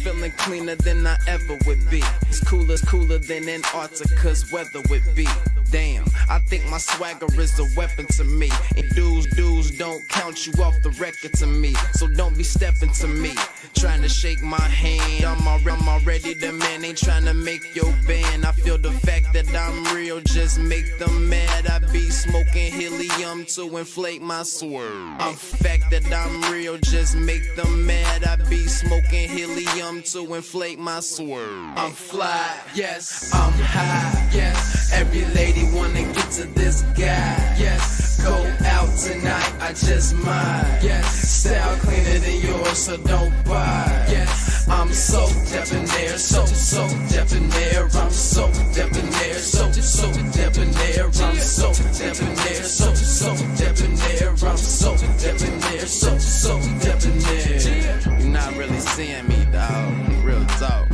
feeling cleaner than I ever would be. It's cooler than Antarctica's weather would be. Damn, I think my swagger is a weapon to me. And dudes don't count you off the record to me. So don't be stepping to me, trying to shake my hand. I'm already the man, ain't trying to make your band. I feel the fact that I'm real, just make them mad. I be smoking helium to inflate my swerve. The fact that I'm real, just make them mad. I be smoking helium to inflate my swerve. I'm fly, yes, I'm high, yes. Every lady wanna get to this guy, yes. Go out tonight, I just might, yes. Style cleaner than yours, so don't buy, yes. I'm so debonair, so debonair. I'm so debonair, so debonair. I'm so debonair, so debonair. I'm so debonair, so debonair. You're not really seeing me, dog. Real talk.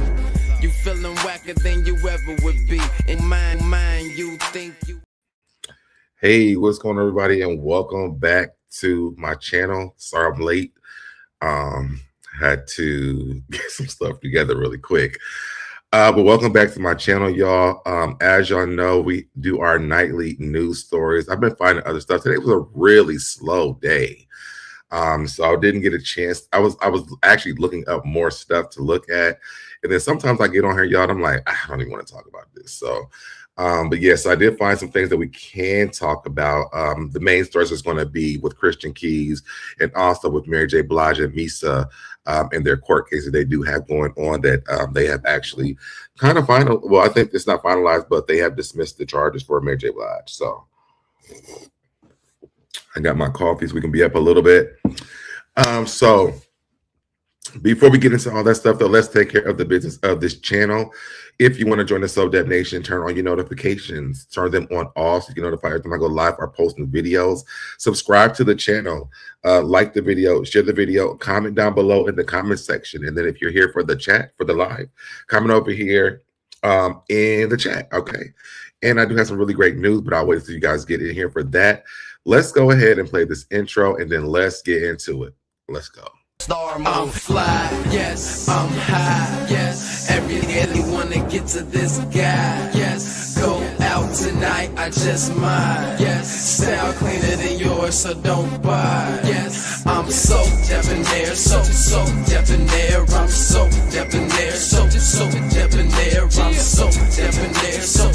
You feeling whacker than you ever would be. In mind, you think you. Hey, what's going on, everybody, and welcome back to my channel. Sorry I'm late. Had to get some stuff together really quick. But welcome back to my channel, y'all. As y'all know, we do our nightly news stories. I've been finding other stuff. Today was a really slow day. So I didn't get a chance. I was actually looking up more stuff to look at. And then sometimes I get on here, y'all, and I'm like, I don't even want to talk about this. So, but yes, I did find some things that we can talk about. The main stories is going to be with Christian Keys and also with Mary J. Blige and Misa and their court cases they do have going on that they have actually kind of well, I think it's not finalized, but they have dismissed the charges for Mary J. Blige. So I got my coffee so we can be up a little bit. So before we get into all that stuff, though, let's take care of the business of this channel. If you want to join the SoDeb Nation, turn on your notifications, turn them on all so you can notify every time I go live or posting videos. Subscribe to the channel, like the video, share the video, comment down below in the comment section. And then if you're here for the chat, for the live, comment over here in the chat, okay? And I do have some really great news, but I'll wait until you guys get in here for that. Let's go ahead and play this intro, and then let's get into it. Let's go. I'm fly, yes, I'm high, yes. Every wanna get to this guy, yes. Go out tonight, I just might, yes. Style cleaner than yours, so don't buy, yes. I'm so debonair, so debonair. I'm so debonair, so debonair. I'm so debonair, so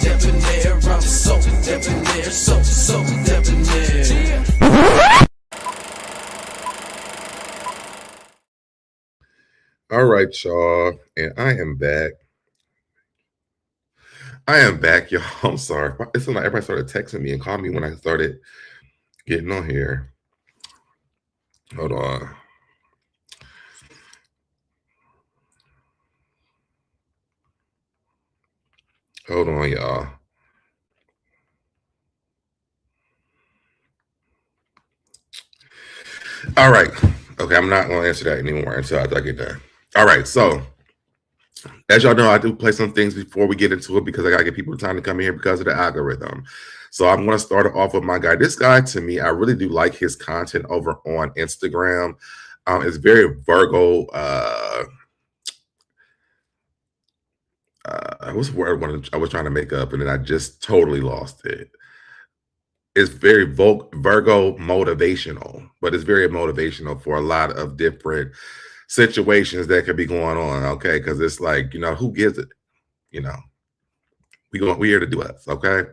debonair. I'm so debonair, so debonair. All right, y'all, and I am back. Y'all. I'm sorry. It's like everybody started texting me and calling me when I started getting on here. Hold on. Hold on, y'all. All right. Okay, I'm not going to answer that anymore until I get done. All right, so as y'all know, I do play some things before we get into it because I got to get people time to come in here because of the algorithm. So I'm going to start it off with my guy. This guy, to me, I really do like his content over on Instagram. It's very Virgo. What's the word I was trying to make up, and then I just totally lost it. It's very Virgo motivational, but it's very motivational for a lot of different situations that could be going on, okay? Because it's like, you know, who gives it? You know, we here to do us, okay?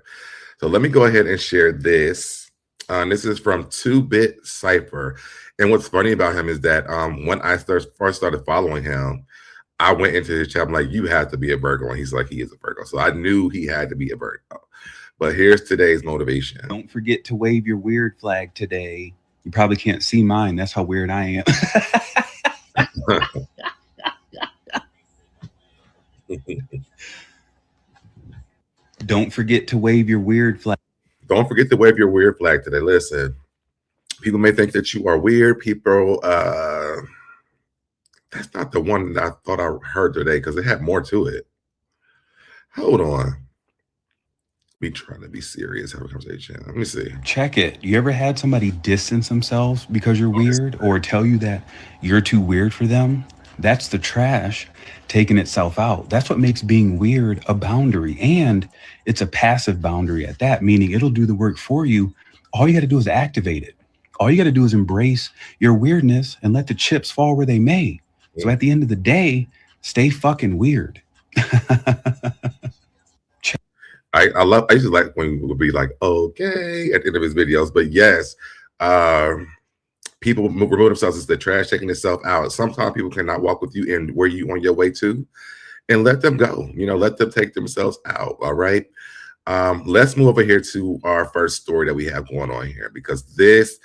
So let me go ahead and share this. This is from 2-Bit Cypher. And what's funny about him is that when I first started following him, I went into his chat, I'm like, you have to be a Virgo. And he's like, he is a Virgo. So I knew he had to be a Virgo. But here's today's motivation. Don't forget to wave your weird flag today. You probably can't see mine. That's how weird I am. Don't forget to wave your weird flag. Don't forget to wave your weird flag today. Listen, people may think that you are weird. People, that's not the one that I thought I heard today because it had more to it. Hold on. Me trying to be serious, have a conversation. Let me see. Check it. You ever had somebody distance themselves because you're weird or tell you that you're too weird for them? That's the trash taking itself out. That's what makes being weird a boundary. And it's a passive boundary at that, meaning it'll do the work for you. All you got to do is activate it. All you got to do is embrace your weirdness and let the chips fall where they may. So at the end of the day, stay fucking weird. I used to like when we would be like, okay, at the end of his videos. But yes, people remove themselves as the trash taking itself out. Sometimes people cannot walk with you and where you on your way to, and let them go. You know, let them take themselves out. All right. Let's move over here to our first story that we have going on here, because this,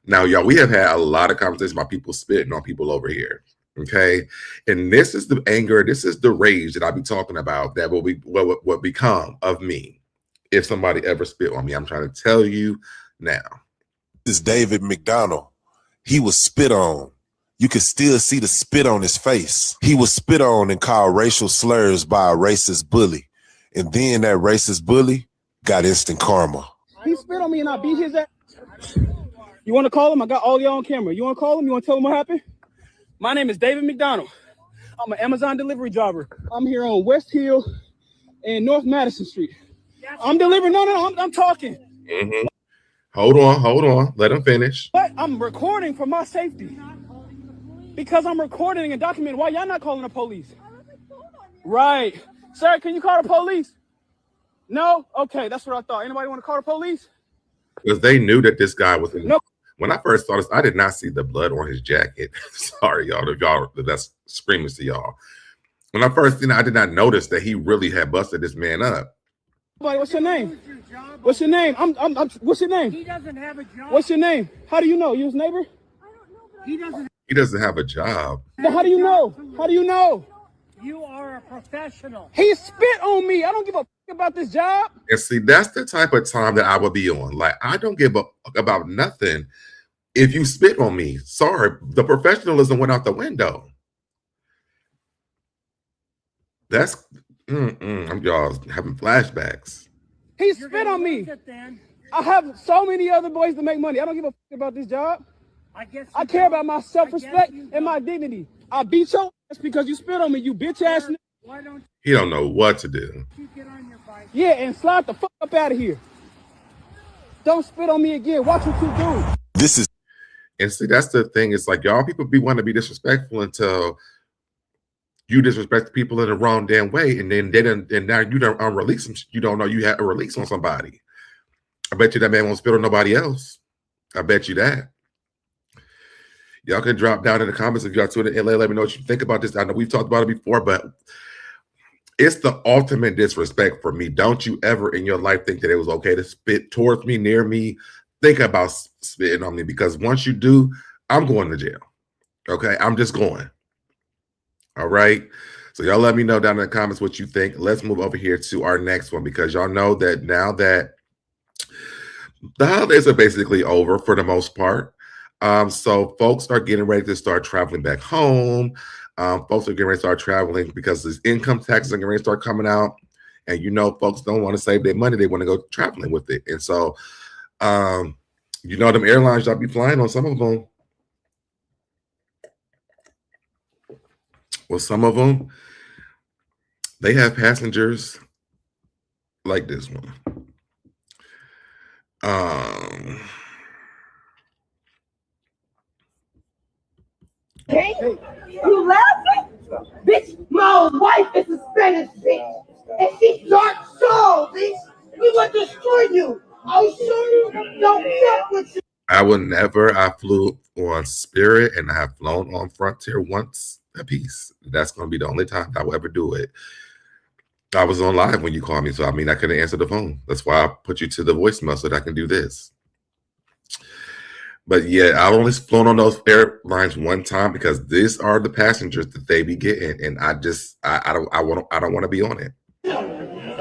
now y'all, we have had a lot of conversations about people spitting on people over here. Okay, and this is the anger, this is the rage that I'll be talking about that will become of me if somebody ever spit on me. I'm trying to tell you now. This is David McDonald. He was spit on. You can still see the spit on his face. He was spit on and called racial slurs by a racist bully. And then that racist bully got instant karma. He spit on me and I beat his ass. You want to call him? I got all y'all on camera. You want to call him? You want to tell him what happened? My name is David McDonald. I'm an Amazon delivery driver. I'm here on West Hill and North Madison Street. I'm delivering. No, I'm talking. Mm-hmm. Hold on. Let him finish. But I'm recording for my safety. Because I'm recording and documenting. Why y'all not calling the police? Right. Sir, can you call the police? No? Okay, that's what I thought. Anybody want to call the police? Because they knew that this guy was in. No. When I first saw this, I did not see the blood on his jacket. Sorry, y'all. That's screaming to y'all. When I first seen it, I did not notice that he really had busted this man up. What's your name? What's your name? What's your name? He doesn't have a job. What's your name? How do you know? You his neighbor? I don't know, but He doesn't have a job. But how do you know? How do you know? you are a professional. He spit on me. I don't give a fuck about this job. And see, that's the type of time that I would be on. Like, I don't give a fuck about nothing. If you spit on me, sorry, the professionalism went out the window. That's, I'm y'all having flashbacks. He spit on me. I have so many other boys to make money. I don't give a fuck about this job. I care about my self-respect and my dignity. I beat your ass because you spit on me, you bitch ass. Why don't He don't know what to do. you get on your bike? Yeah, and slide the fuck up out of here. Don't spit on me again. Watch what you do. This is. And see, that's the thing. It's like y'all people want to be disrespectful until you disrespect people in the wrong damn way, and then now you don't release them. You don't know you had a release on somebody. I bet you that man won't spit on nobody else. I bet you that. Y'all can drop down in the comments if y'all tune in LA. Let me know what you think about this. I know we've talked about it before, but it's the ultimate disrespect for me. Don't you ever in your life think that it was okay to spit towards me, near me. Think about spitting on me, because once you do, I'm going to jail. Okay, I'm just going. All right. So y'all let me know down in the comments what you think. Let's move over here to our next one, because y'all know that now that the holidays are basically over for the most part. So folks are getting ready to start traveling back home. Folks are getting ready to start traveling because these income taxes are getting ready to start coming out. And you know, folks don't want to save their money. They want to go traveling with it. And so, you know, them airlines y'all be flying on, some of them. Well, some of them, they have passengers like this one. Hey, you laughing? Bitch, my wife is a Spanish bitch. And she's dark soul, bitch. We will destroy you. I'll show you. Don't fuck with you. I flew on Spirit and I have flown on Frontier once a piece. That's going to be the only time I will ever do it. I was on live when you called me, so I mean, I couldn't answer the phone. That's why I put you to the voicemail so that I can do this. But yeah, I've only flown on those airlines one time because these are the passengers that they be getting, and I don't want to be on it. I'll soon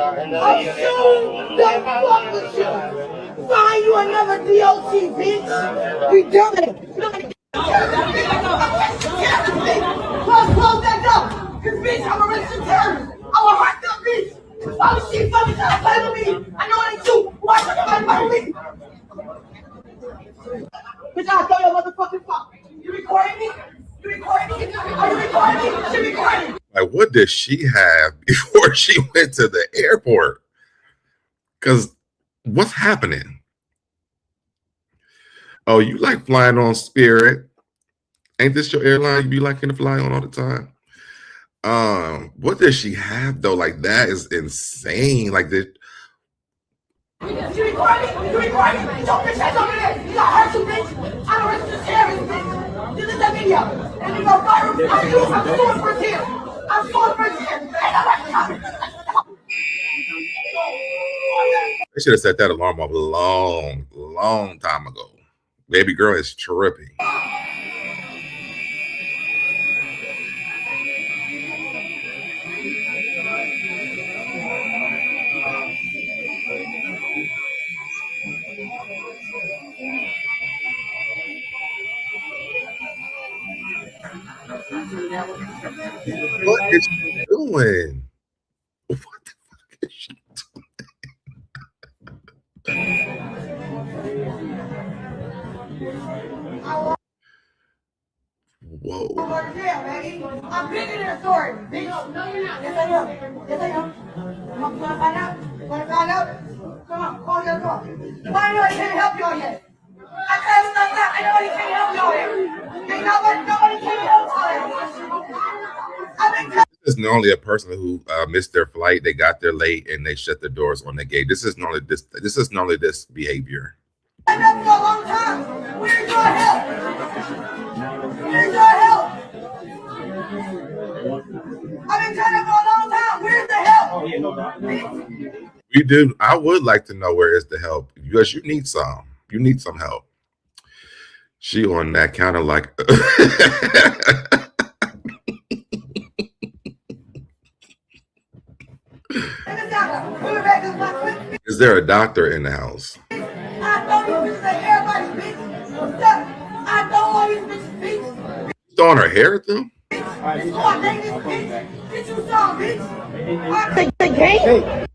don't fuck with you. Find you another DOT, bitch. You done it. Close that door. Cause bitch, I'm a registered terrorist. I'm a hot up bitch. Oh shit, fucking trying to play with me. I know it ain't you. Why should I play with me? Bitch, I'll throw your motherfucking phone. You recording me? You recording Like, what did she have before she went to the airport? Because what's happening? Oh, you like flying on Spirit? Ain't this your airline you be liking to fly on all the time? What does she have though? Like, that is insane. Like this. You recording? You recording? Your bitch ass over there. You got hurt, you bitch. I don't want to share this bitch. Delete that video. And you go viral. I'm suing for him. I'm suing for him. They should have set that alarm off a long time ago. Baby girl is tripping. What is she doing? What the fuck is she doing? Whoa. I'm bigger than a sword, bitch. No, you're not. Yes, I am. Yes, I am. Want to find out? Want to find out? Come on, call your call. Why nobody can't help y'all yet? I tell you like that. Ain't nobody can't help y'all yet. Ain't nobody can't help y'all yet. This is normally a person who missed their flight. They got there late and they shut the doors on the gate. This is normally this behavior. I've been for a long time. Where's your help? Where's your help? I've been trying for a long time. Where's the help? We do. I would like to know where is the help, because you need some. You need some help. She on that counter like. Is there a doctor in the house? I know you bitches like everybody, bitch. I know all these bitches, bitch. Throwing her hair at them? Bitch, oh, I think this bitch. Bitch, you saw, bitch. I think the game.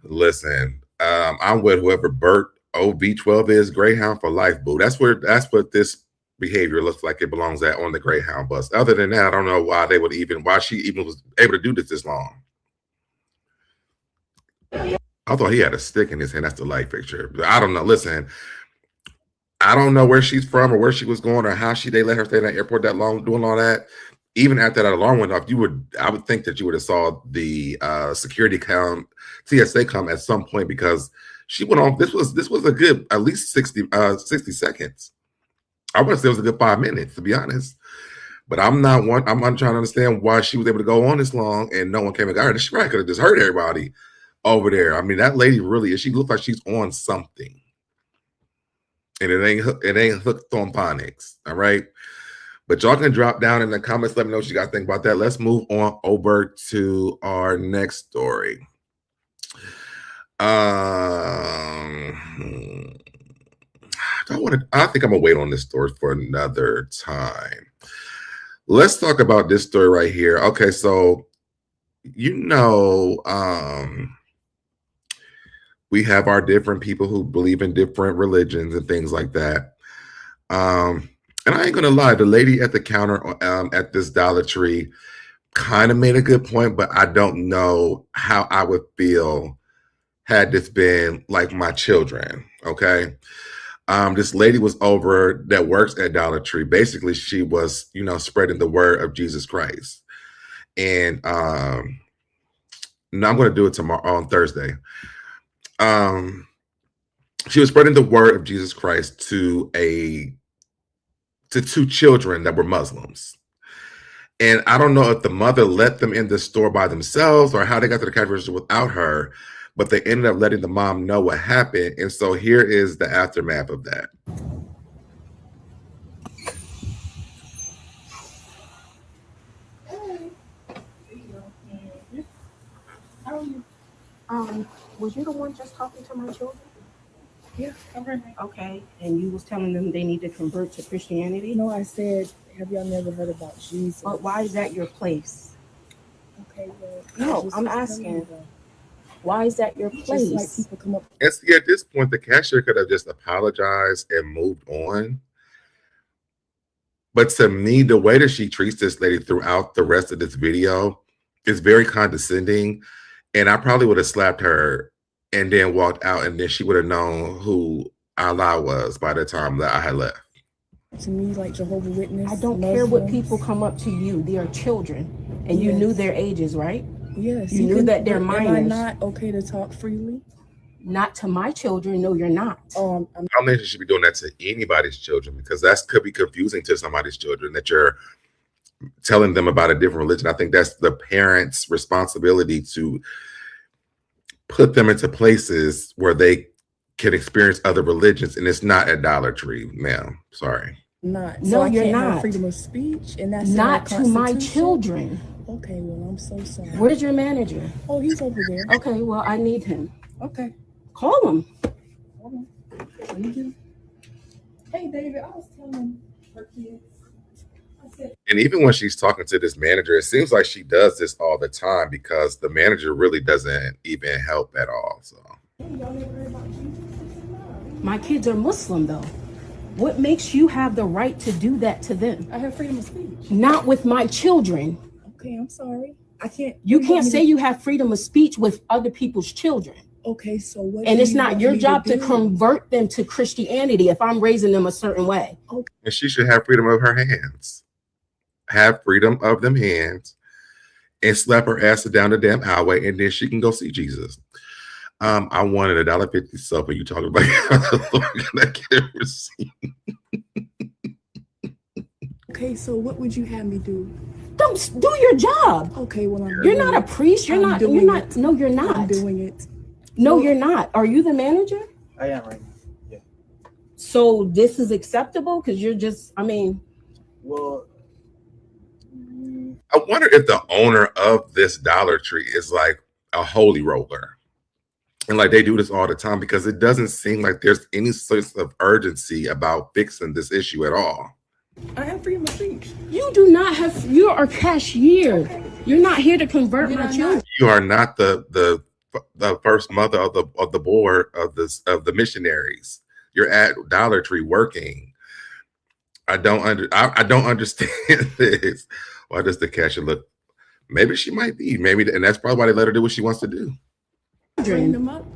Listen, I'm with whoever Bert OV12 is, Greyhound for life, boo. That's what this behavior looks like it belongs at on the Greyhound bus. Other than that, I don't know why she even was able to do this long. I thought he had a stick in his hand. That's the light fixture. I don't know. Listen, I don't know where she's from or where she was going or how they let her stay in the airport that long doing all that. Even after that alarm went off, I would think that you would have saw the security TSA come at some point, because she went on. This was a good at least 60 seconds. I would say it was a good 5 minutes, to be honest. But I'm trying to understand why she was able to go on this long and no one came and got her. She probably could have just hurt everybody over there. I mean, that lady really, she looks like she's on something, and it ain't hooked on phonics. All right, but y'all can drop down in the comments. Let me know what you guys think about that. Let's move on over to our next story. I think I'm gonna wait on this story for another time. Let's talk about this story right here. Okay, so we have our different people who believe in different religions and things like that. And I ain't gonna lie, the lady at the counter at this Dollar Tree kind of made a good point, but I don't know how I would feel had this been like my children. Okay. This lady was over that works at Dollar Tree. Basically, she was, spreading the word of Jesus Christ. And now I'm going to do it tomorrow on Thursday. She was spreading the word of Jesus Christ to two children that were Muslims. And I don't know if the mother let them in the store by themselves or how they got to the cash register without her, but they ended up letting the mom know what happened. And so here is the aftermath of that. How are you? Was you the one just talking to my children? Yeah, okay. Okay, and you was telling them they need to convert to Christianity? No, I said, have y'all never heard about Jesus? But why is that your place? Okay, well, No, I'm asking. Why is that your place? Just like people come up. And see, at this point, the cashier could have just apologized and moved on. But to me, the way that she treats this lady throughout the rest of this video is very condescending. And I probably would have slapped her and then walked out, and then she would have known who Allah was by the time that I had left. To me, like Jehovah Witness. I don't care what people come up to you. They are children, and you knew their ages, right? Yes. You knew that they're minors. Am I not okay to talk freely? Not to my children. No, you're not. I don't think you should be doing that to anybody's children, because that could be confusing to somebody's children that you're telling them about a different religion. I think that's the parents' responsibility to put them into places where they can experience other religions, and it's not idolatry, ma'am. Sorry. Not. No, So I you're can't have not. freedom of speech, and that's Not in to the my Constitution? children. Okay, well, I'm so sorry. Where's your manager? Oh, he's over there. Okay, well, I need him. Okay. Call him. Hold on. Thank you. Hey, David, I was telling her kids. I said, And even when she's talking to this manager, it seems like she does this all the time, because the manager really doesn't even help at all. So hey, y'all never heard about Jesus? My kids are Muslim, though. What makes you have the right to do that to them? I have freedom of speech. Not with my children. Okay, I'm sorry. I can't. You want can't me say to- you have freedom of speech with other people's children. Okay, so what? And do it's you not want your me job to do? convert them to Christianity if I'm raising them a certain way. and she should have freedom of her hands. Have freedom of them hands, and slap her ass down the damn highway, and then she can go see Jesus. I wanted $1.50 stuff when you talking about I can't receive. Okay, so what would you have me do? Don't do your job. Okay, well, You're not a priest. You're I'm not. You're doing not. it. No, you're I'm not. doing it. No, you're not. Are you the manager? I am right now. Yeah. So this is acceptable because you're just. I mean, Well, I wonder if the owner of this Dollar Tree is like a holy roller. And like they do this all the time, because it doesn't seem like there's any sort of urgency about fixing this issue at all. I have freedom of speech. you do not have. You are a cashier. You're not here to convert my children. You are not the first mother of the board of the missionaries. You're at Dollar Tree working. I don't understand this. Why does the cashier look? Maybe she might be. Maybe, and that's probably why they let her do what she wants to do. Bring them up.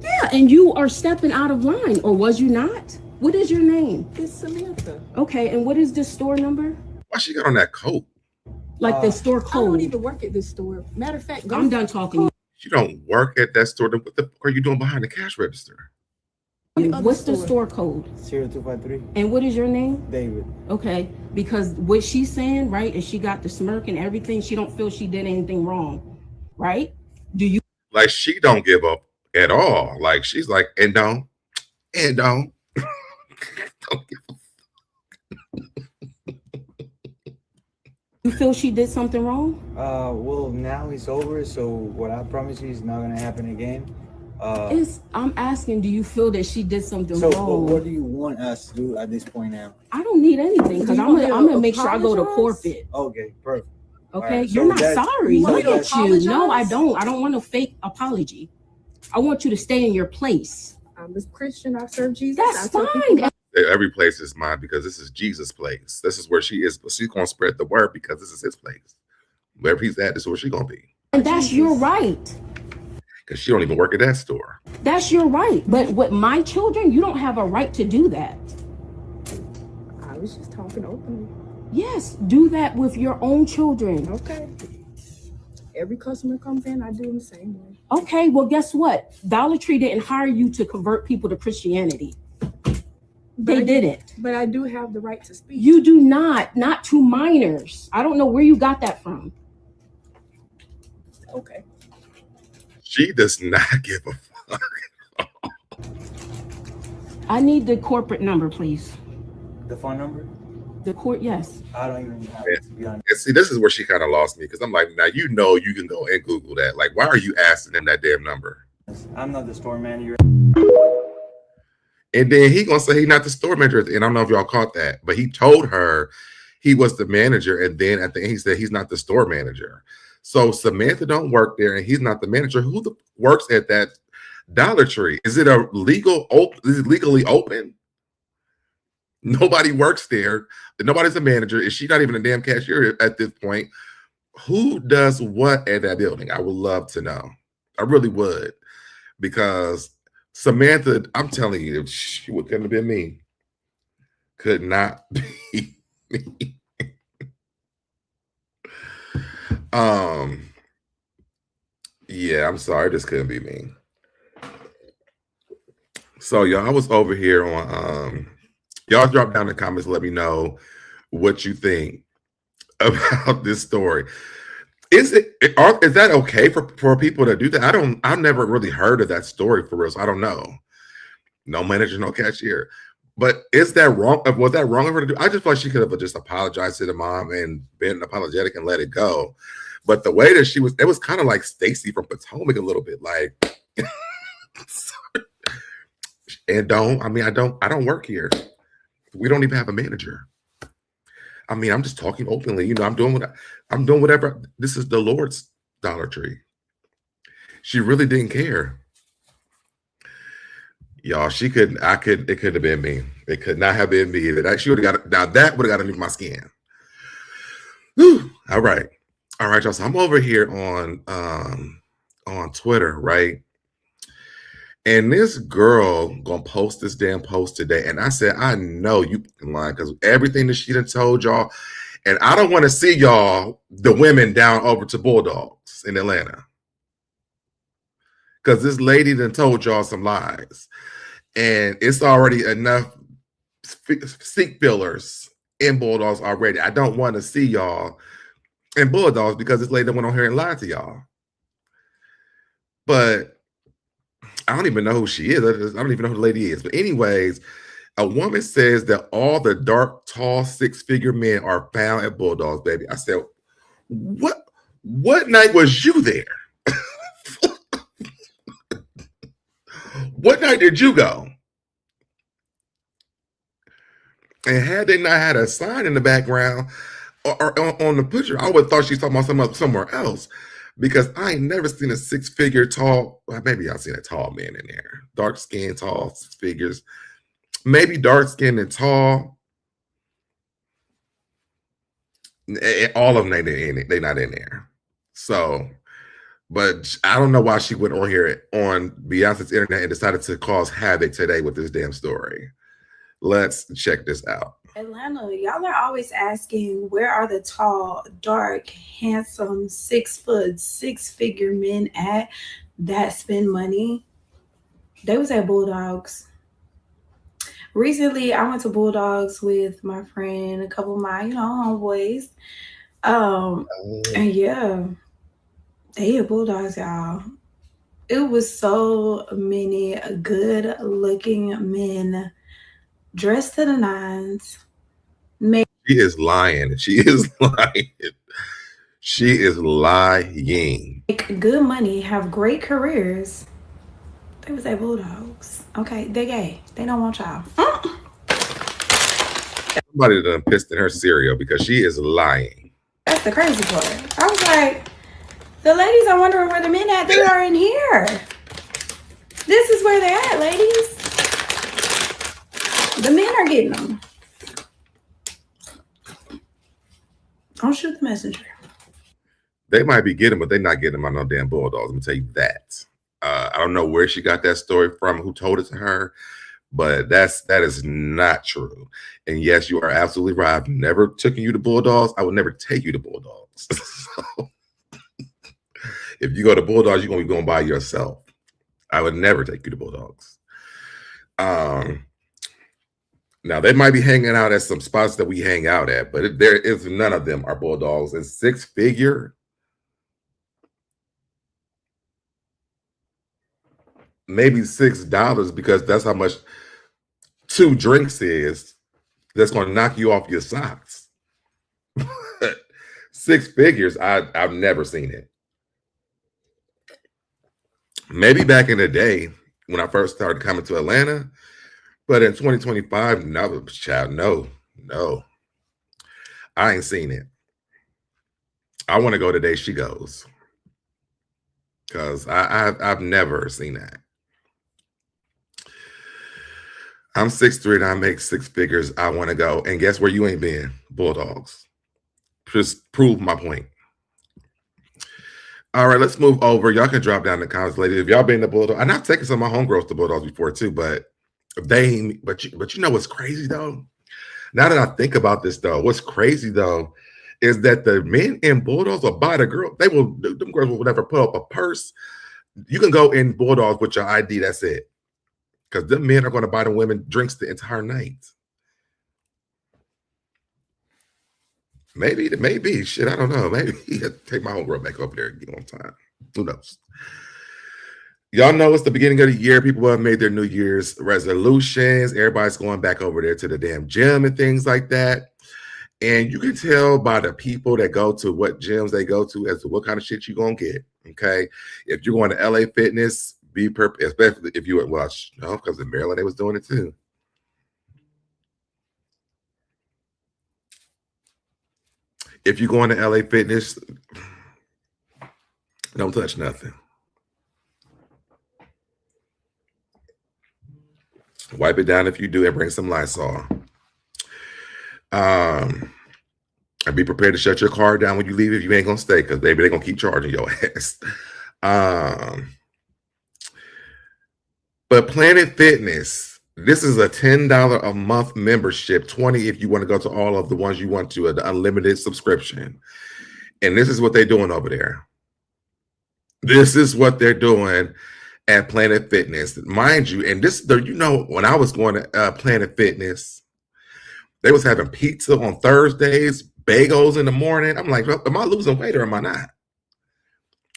Yeah, and you are stepping out of line, or was you not? What is your name? It's Samantha. Okay, and what is the store number? Why she got on that coat? Like the store I don't code. even work at this store. Matter of fact, I'm done talking. You don't work at that store. Then what the fuck are you doing behind the cash register? What's the store code? 0253 And what is your name? David. Okay, because what she's saying, right, is she got the smirk and everything. She don't feel she did anything wrong, right? Do you? Like she don't give up at all. Like she's like, and don't. Don't give a You feel she did something wrong? Well, now it's over, so what I promise you is not gonna happen again. I'm asking, do you feel that she did something So wrong? what do you want us to do at this point now? I don't need anything because Do you I'm want me gonna to make sure I go to apologize? forfeit. Okay, perfect. Okay, Alright, you're so not that's- sorry. so Look that's- at you. No, I apologize? don't. I don't want a fake apology. I want you to stay in your place. I'm a Christian. I serve Jesus. That's I tell people fine. about- every place is mine, because this is Jesus' place. This is where she is. But she's gonna spread the word because this is his place. Wherever he's at, this is where she's gonna be. And that's your right. Because she don't even work at that store. That's your right. But with my children, you don't have a right to do that. I was just talking openly. Yes, do that with your own children. Okay. Every customer comes in, I do them the same way. Okay, well, guess what? Dollar Tree didn't hire you to convert people to Christianity. They didn't. But I do have the right to speak. You do not to minors. I don't know where you got that from. Okay. She does not give a fuck. I need the corporate number, please. The phone number? The court, yes. I don't even have it, to be honest. And see, this is where she kind of lost me, because I'm like, now you know you can go and Google that. Like, why are you asking them that damn number? I'm not the store manager. And then he gonna say he's not the store manager. And I don't know if y'all caught that, but he told her he was the manager, and then at the end he said he's not the store manager. So Samantha don't work there, and he's not the manager. Who works at that Dollar Tree? Is it legally open? Nobody works there. Nobody's a manager. Is she not even a damn cashier at this point? Who does what at that building? I would love to know. I really would, because Samantha, I'm telling you, if she couldn't have been me. Could not be me. Yeah, I'm sorry, this couldn't be me. So y'all, I was over here on y'all drop down in the comments, let me know what you think about this story. Is that okay for people to do that? I've never really heard of that story for real, so I don't know. No manager, no cashier. But is that wrong? Was that wrong of her to do? I just feel like she could have just apologized to the mom and been apologetic and let it go. But the way that she was, it was kind of like Stacy from Potomac a little bit, like. And I don't work here. We don't even have a manager. I mean, I'm just talking openly. You know, I'm doing whatever. This is the Lord's Dollar Tree. She really didn't care. Y'all, it couldn't have been me. It could not have been me. She would have got, that would have got underneath my skin. Whew. All right, y'all. So I'm over here on Twitter, right? And this girl gonna post this damn post today. And I said, I know you can lie, because everything that she done told y'all, and I don't want to see y'all, the women down over to Bulldogs in Atlanta. Because this lady done told y'all some lies. And it's already enough seat fillers in Bulldogs already. I don't want to see y'all in Bulldogs because this lady went on here and lied to y'all. But I don't even know who she is. I don't even know who the lady is. But anyways, a woman says that all the dark, tall, six-figure men are found at Bulldogs, baby. I said, what night was you there? What night did you go? And had they not had a sign in the background or on the picture, I would have thought she's talking about somewhere else. Because I ain't never seen a six-figure tall, well, maybe I've seen a tall man in there. Dark skin, tall, six figures. Maybe dark skin and tall. All of them, they not in there. So, but I don't know why she went on here on Beyonce's internet and decided to cause havoc today with this damn story. Let's check this out. Atlanta, y'all are always asking, where are the tall, dark, handsome, 6 foot, six-figure men at that spend money? They was at Bulldogs. Recently, I went to Bulldogs with my friend, a couple of my, homeboys. And yeah, they at Bulldogs, y'all. It was so many good-looking men dressed to the nines. She is lying. She is lying. She is lying. Make good money, have great careers. They was at Bulldogs. Okay, they gay. They don't want y'all. Somebody done pissed in her cereal because she is lying. That's the crazy part. I was like, the ladies are wondering where the men at. They are in here. This is where they're at, ladies. The men are getting them. Don't shoot the messenger. They might be getting, but they're not getting them on no damn Bulldogs. Let me tell you that. I don't know where she got that story from, who told it to her, but that is not true. And yes, you are absolutely right. I've never taken you to Bulldogs. I would never take you to Bulldogs. So, if you go to Bulldogs, you're gonna be going by yourself. I would never take you to Bulldogs. Now they might be hanging out at some spots that we hang out at, but there is none of them are Bulldogs. And six-figure, maybe $6 because that's how much 2 drinks is. That's going to knock you off your socks. 6 figures, I've never seen it. Maybe back in the day when I first started coming to Atlanta, but in 2025, no, child, no. I ain't seen it. I want to go the day she goes because I've never seen that. I'm 6'3" and I make six figures. I want to go. And guess where you ain't been? Bulldogs. Just prove my point. All right, let's move over. Y'all can drop down in the comments later if y'all been to Bulldogs. And I've taken some of my homegirls to Bulldogs before too, but you know what's crazy though? Now that I think about this though, what's crazy though is that the men in Bulldogs will buy the girl. Them girls will never put up a purse. You can go in Bulldogs with your ID. That's it. Because the men are going to buy the women drinks the entire night. Maybe. Shit, I don't know. Maybe take my homegirl back over there again one time. Who knows? Y'all know it's the beginning of the year. People have made their New Year's resolutions. Everybody's going back over there to the damn gym and things like that. And you can tell by the people that go to what gyms they go to as to what kind of shit you're going to get. Okay. If you're going to LA Fitness, be prepared, especially if you watch, because in Maryland they was doing it too. If you go into LA Fitness, don't touch nothing. Wipe it down if you do, and bring some Lysol. And be prepared to shut your car down when you leave if you ain't gonna stay, because baby, they're gonna keep charging your ass. But Planet Fitness, this is a $10 a month membership, $20 if you want to go to all of the ones you want to, the unlimited subscription. And this is what they're doing over there. This is what they're doing at Planet Fitness. Mind you, and this, when I was going to Planet Fitness, they was having pizza on Thursdays, bagels in the morning. I'm like, am I losing weight or am I not?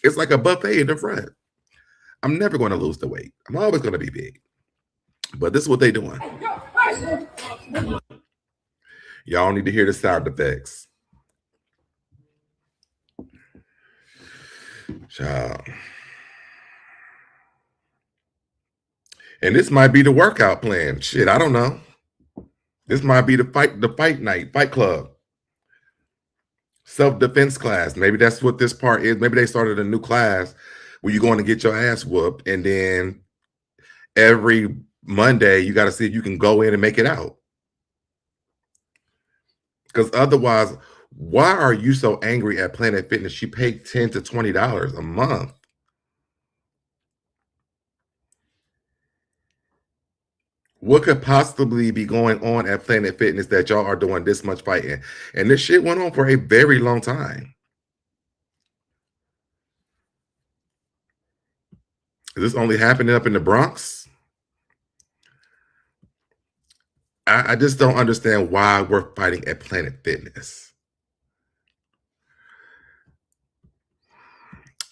It's like a buffet in the front. I'm never going to lose the weight. I'm always going to be big. But this is what they're doing. Y'all need to hear the sound effects. Child. And this might be the workout plan. Shit, I don't know. This might be the fight club. Self-defense class. Maybe that's what this part is. Maybe they started a new class where you're going to get your ass whooped, and then every Monday you got to see if you can go in and make it out. Because otherwise, why are you so angry at Planet Fitness? You pay $10 to $20 a month. What could possibly be going on at Planet Fitness that y'all are doing this much fighting? And this shit went on for a very long time. Is this only happening up in the Bronx? I just don't understand why we're fighting at Planet Fitness.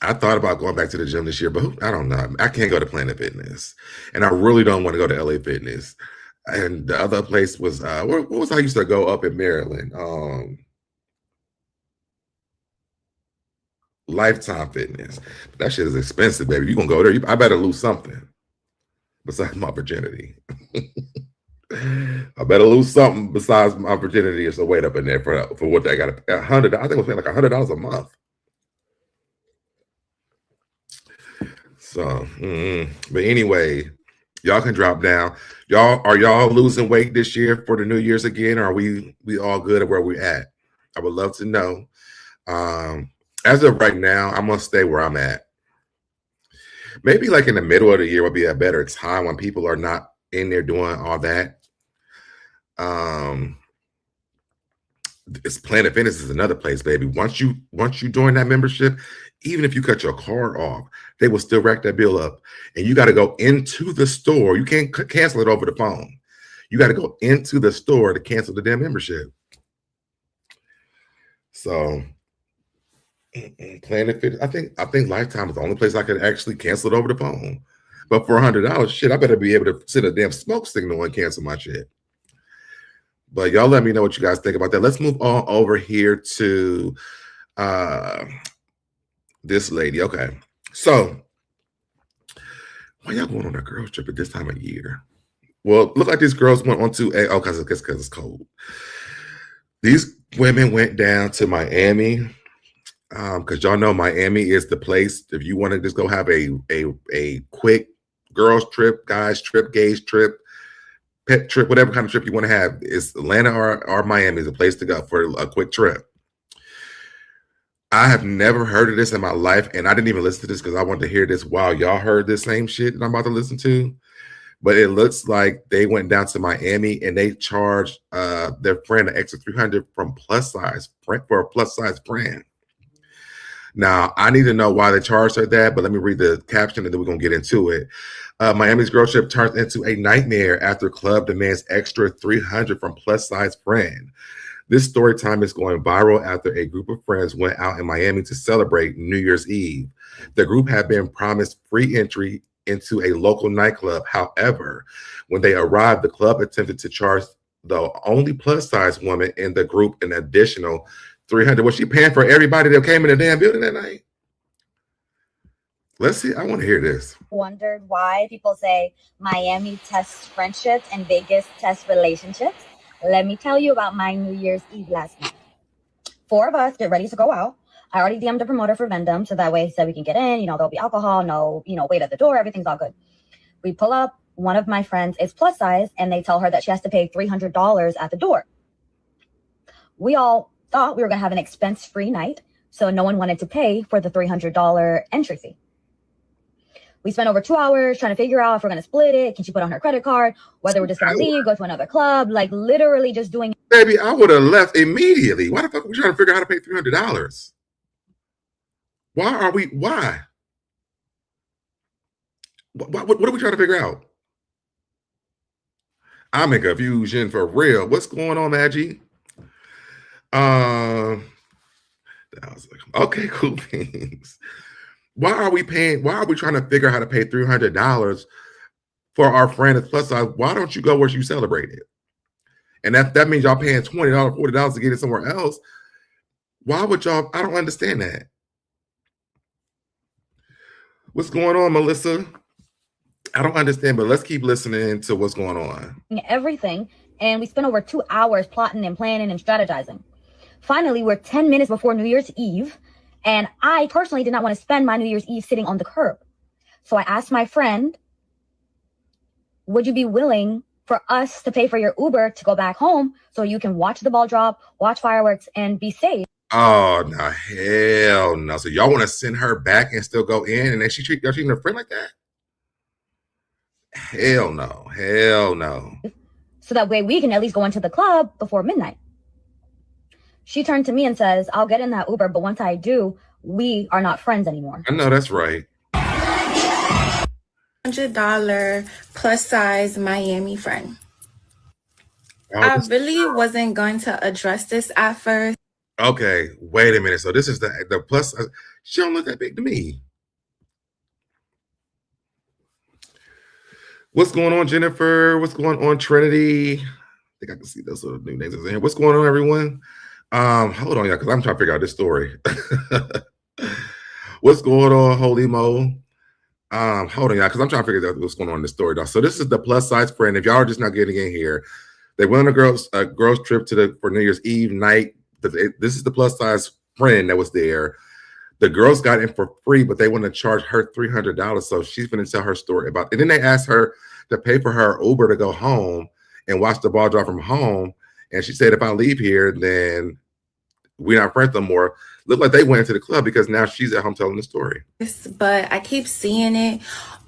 I thought about going back to the gym this year, but I don't know. I can't go to Planet Fitness. And I really don't want to go to LA Fitness. And the other place was, what was I used to go up in Maryland? Lifetime Fitness. But that shit is expensive, baby. You're going to go there, I better lose something besides my virginity. I better lose something besides my virginity or so weight up in there for what they got. $100. I think it was like $100 a month. So, but anyway, y'all can drop down. Are y'all losing weight this year for the New Year's again? Or are we all good at where we're at? I would love to know. As of right now, I'm gonna stay where I'm at. Maybe like in the middle of the year would be a better time when people are not in there doing all that. It's Planet Fitness is another place, baby. Once you join that membership, even if you cut your card off, they will still rack that bill up. And you got to go into the store. You can't cancel it over the phone. You got to go into the store to cancel the damn membership. So Planet Fitness, I think Lifetime is the only place I could actually cancel it over the phone. But for $100, shit, I better be able to send a damn smoke signal and cancel my shit. But y'all let me know what you guys think about that. Let's move on over here to this lady. Okay. So why y'all going on a girls trip at this time of year? Well, look like these girls went on to because it's cold. These women went down to Miami. Because y'all know Miami is the place if you want to just go have a quick girls trip, guys trip, gays trip, pet trip, whatever kind of trip you want to have, is Atlanta or Miami is a place to go for a quick trip. I have never heard of this in my life, and I didn't even listen to this because I wanted to hear this while y'all heard this same shit that I'm about to listen to. But it looks like they went down to Miami and they charged their friend an extra $300 from plus size for a plus size friend. Now, I need to know why they charged her that, but let me read the caption and then we're going to get into it. Miami's girl trip turns into a nightmare after club demands extra $300 from plus size friend. This story time is going viral after a group of friends went out in Miami to celebrate New Year's Eve. The group had been promised free entry into a local nightclub. However, when they arrived, the club attempted to charge the only plus size woman in the group an additional $300. Was she paying for everybody that came in the damn building that night? Let's see. I want to hear this. Wondered why people say Miami tests friendships and Vegas tests relationships. Let me tell you about my New Year's Eve last night. 4 of us get ready to go out. I already DM'd the promoter for Vendom, so that way he said we can get in. There'll be alcohol, no, wait at the door. Everything's all good. We pull up. One of my friends is plus size, and they tell her that she has to pay $300 at the door. We all thought we were going to have an expense-free night, so no one wanted to pay for the $300 entry fee. We spent over 2 hours trying to figure out if we're going to split it. Can she put on her credit card? Whether we're just going to leave, go to another club, like literally just doing. Baby, I would have left immediately. Why the fuck are we trying to figure out how to pay $300? Why? What are we trying to figure out? I'm in confusion for real. What's going on, Maggie? I was like, okay, cool things. Why are we trying to figure out how to pay $300 for our friend at plus size? Why don't you go where you celebrate it? And that means y'all paying $20, $40 to get it somewhere else. Why would y'all? I don't understand that. What's going on, Melissa? I don't understand, but let's keep listening to what's going on. Everything, and we spent over 2 hours plotting and planning and strategizing. Finally, we're 10 minutes before New Year's Eve, and I personally did not want to spend my New Year's Eve sitting on the curb. So I asked my friend, would you be willing for us to pay for your Uber to go back home so you can watch the ball drop, watch fireworks, and be safe? Oh, no, hell no. So y'all want to send her back and still go in, and then y'all treating her friend like that? Hell no. Hell no. So that way we can at least go into the club before midnight. She turned to me and says, I'll get in that Uber, but once I do, we are not friends anymore. I know that's right. $100 plus size Miami friend. I really wasn't going to address this at first. Okay, wait a minute. So this is the plus size. She don't look that big to me. What's going on, Jennifer? What's going on, Trinity? I think I can see those little new names in here. What's going on, everyone? Hold on, y'all, because I'm trying to figure out this story. What's going on, Holy Mo? Hold on, y'all, because I'm trying to figure out what's going on in this story, though. So this is the plus size friend. If y'all are just not getting in here, they went on a girls trip for New Year's Eve night. This is the plus size friend that was there. The girls got in for free, but they want to charge her $300. So she's going to tell her story about it. And then they asked her to pay for her Uber to go home and watch the ball drop from home. And she said, if I leave here, then we're not friends no more. Looked like they went into the club because now she's at home telling the story. But I keep seeing it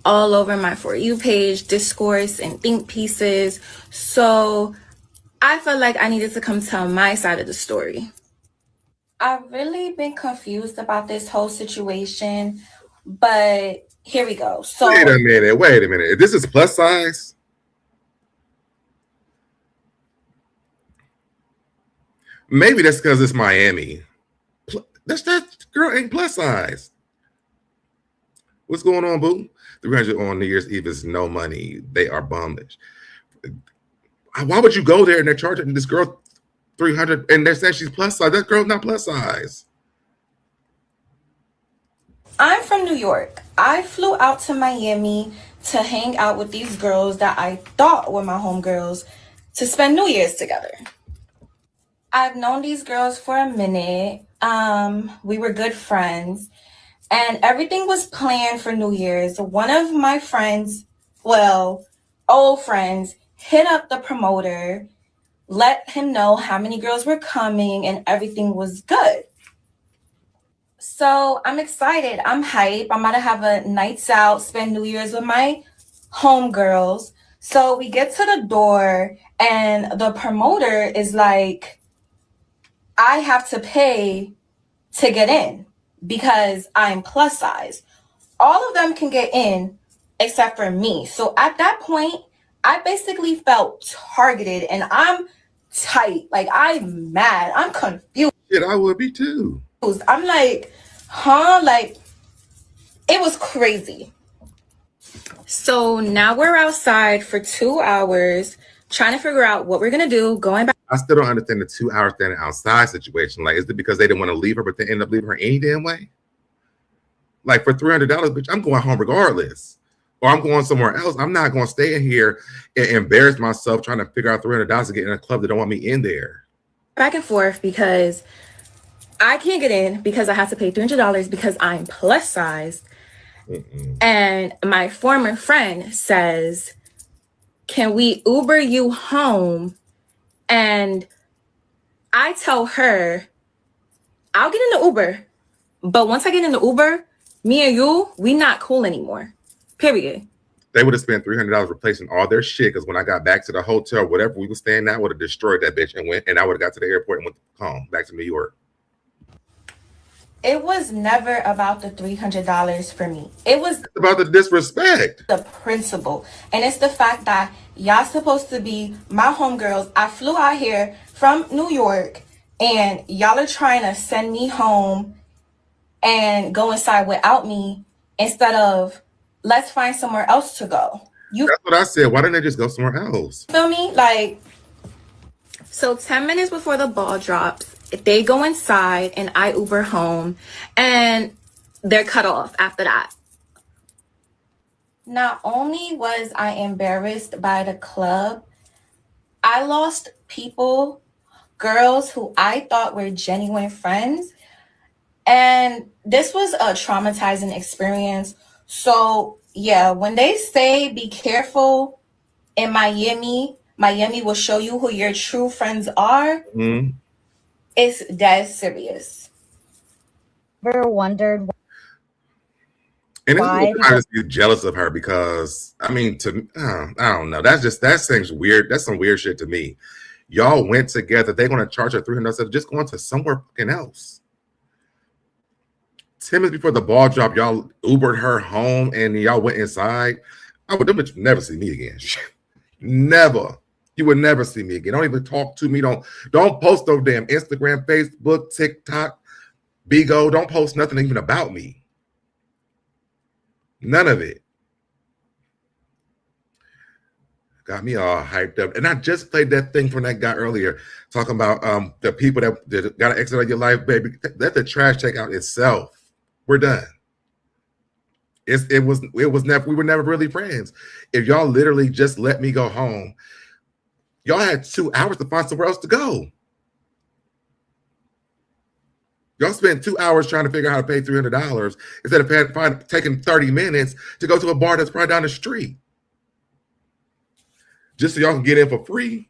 all over my For You page, discourse, and think pieces. So I felt like I needed to come tell my side of the story. I've really been confused about this whole situation, but here we go. So wait a minute. This is plus size? Maybe that's because it's Miami. That girl ain't plus size. What's going on, boo? $300 on New Year's Eve is no money. They are bummish. Why would you go there and they're charging this girl $300 and they're saying she's plus size? That girl's not plus size. I'm from New York. I flew out to Miami to hang out with these girls that I thought were my homegirls to spend New Year's together. I've known these girls for a minute. We were good friends and everything was planned for New Year's. One of my friends, old friends, hit up the promoter, let him know how many girls were coming, and everything was good. So I'm excited. I'm hype. I'm about to have a nights out, spend New Year's with my homegirls. So we get to the door, and the promoter is like, I have to pay to get in because I'm plus size. All of them can get in except for me. So at that point, I basically felt targeted, and I'm tight. Like, I'm mad. I'm confused. Shit, I would be too. I'm like, huh? Like, it was crazy. So now we're outside for 2 hours trying to figure out what we're going to do, going back. I still don't understand the 2 hour standing outside situation. Like, is it because they didn't want to leave her, but they ended up leaving her any damn way? Like, for $300, bitch, I'm going home regardless. Or I'm going somewhere else. I'm not going to stay in here and embarrass myself trying to figure out $300 to get in a club that don't want me in there. Back and forth because I can't get in because I have to pay $300 because I'm plus size. And my former friend says, can we Uber you home? And I tell her, I'll get in the Uber. But once I get in the Uber, me and you, we not cool anymore. Period. They would have spent $300 replacing all their shit, because when I got back to the hotel, whatever we were staying at, I would have destroyed that bitch and I would have got to the airport and went home back to New York. It was never about the $300 for me. It was about the disrespect, the principle. And it's the fact that y'all supposed to be my homegirls. I flew out here from New York and y'all are trying to send me home and go inside without me instead of let's find somewhere else to go. That's what I said. Why didn't they just go somewhere else? Feel me? Like, so 10 minutes before the ball drops, they go inside and I Uber home and they're cut off after that. Not only was I embarrassed by the club, I lost people, girls who I thought were genuine friends. And this was a traumatizing experience. So yeah, when they say be careful in Miami will show you who your true friends are. It's that serious. Ever wondered and why? I just get jealous of her because I mean, I don't know. That seems weird. That's some weird shit to me. Y'all went together. They're gonna charge her $300. Just going to somewhere fucking else. 10 minutes before the ball drop, y'all Ubered her home and y'all went inside. I would never see me again. Never. You would never see me again. Don't even talk to me. Don't post no damn Instagram, Facebook, TikTok, Bigo. Don't post nothing even about me. None of it. Got me all hyped up. And I just played that thing from that guy earlier, talking about the people that got to exit out of your life, baby. Let the trash take out itself. We're done. It was never, we were never really friends. If y'all literally just let me go home, y'all had 2 hours to find somewhere else to go. Y'all spent 2 hours trying to figure out how to pay $300 instead of taking 30 minutes to go to a bar that's right down the street. Just so y'all can get in for free.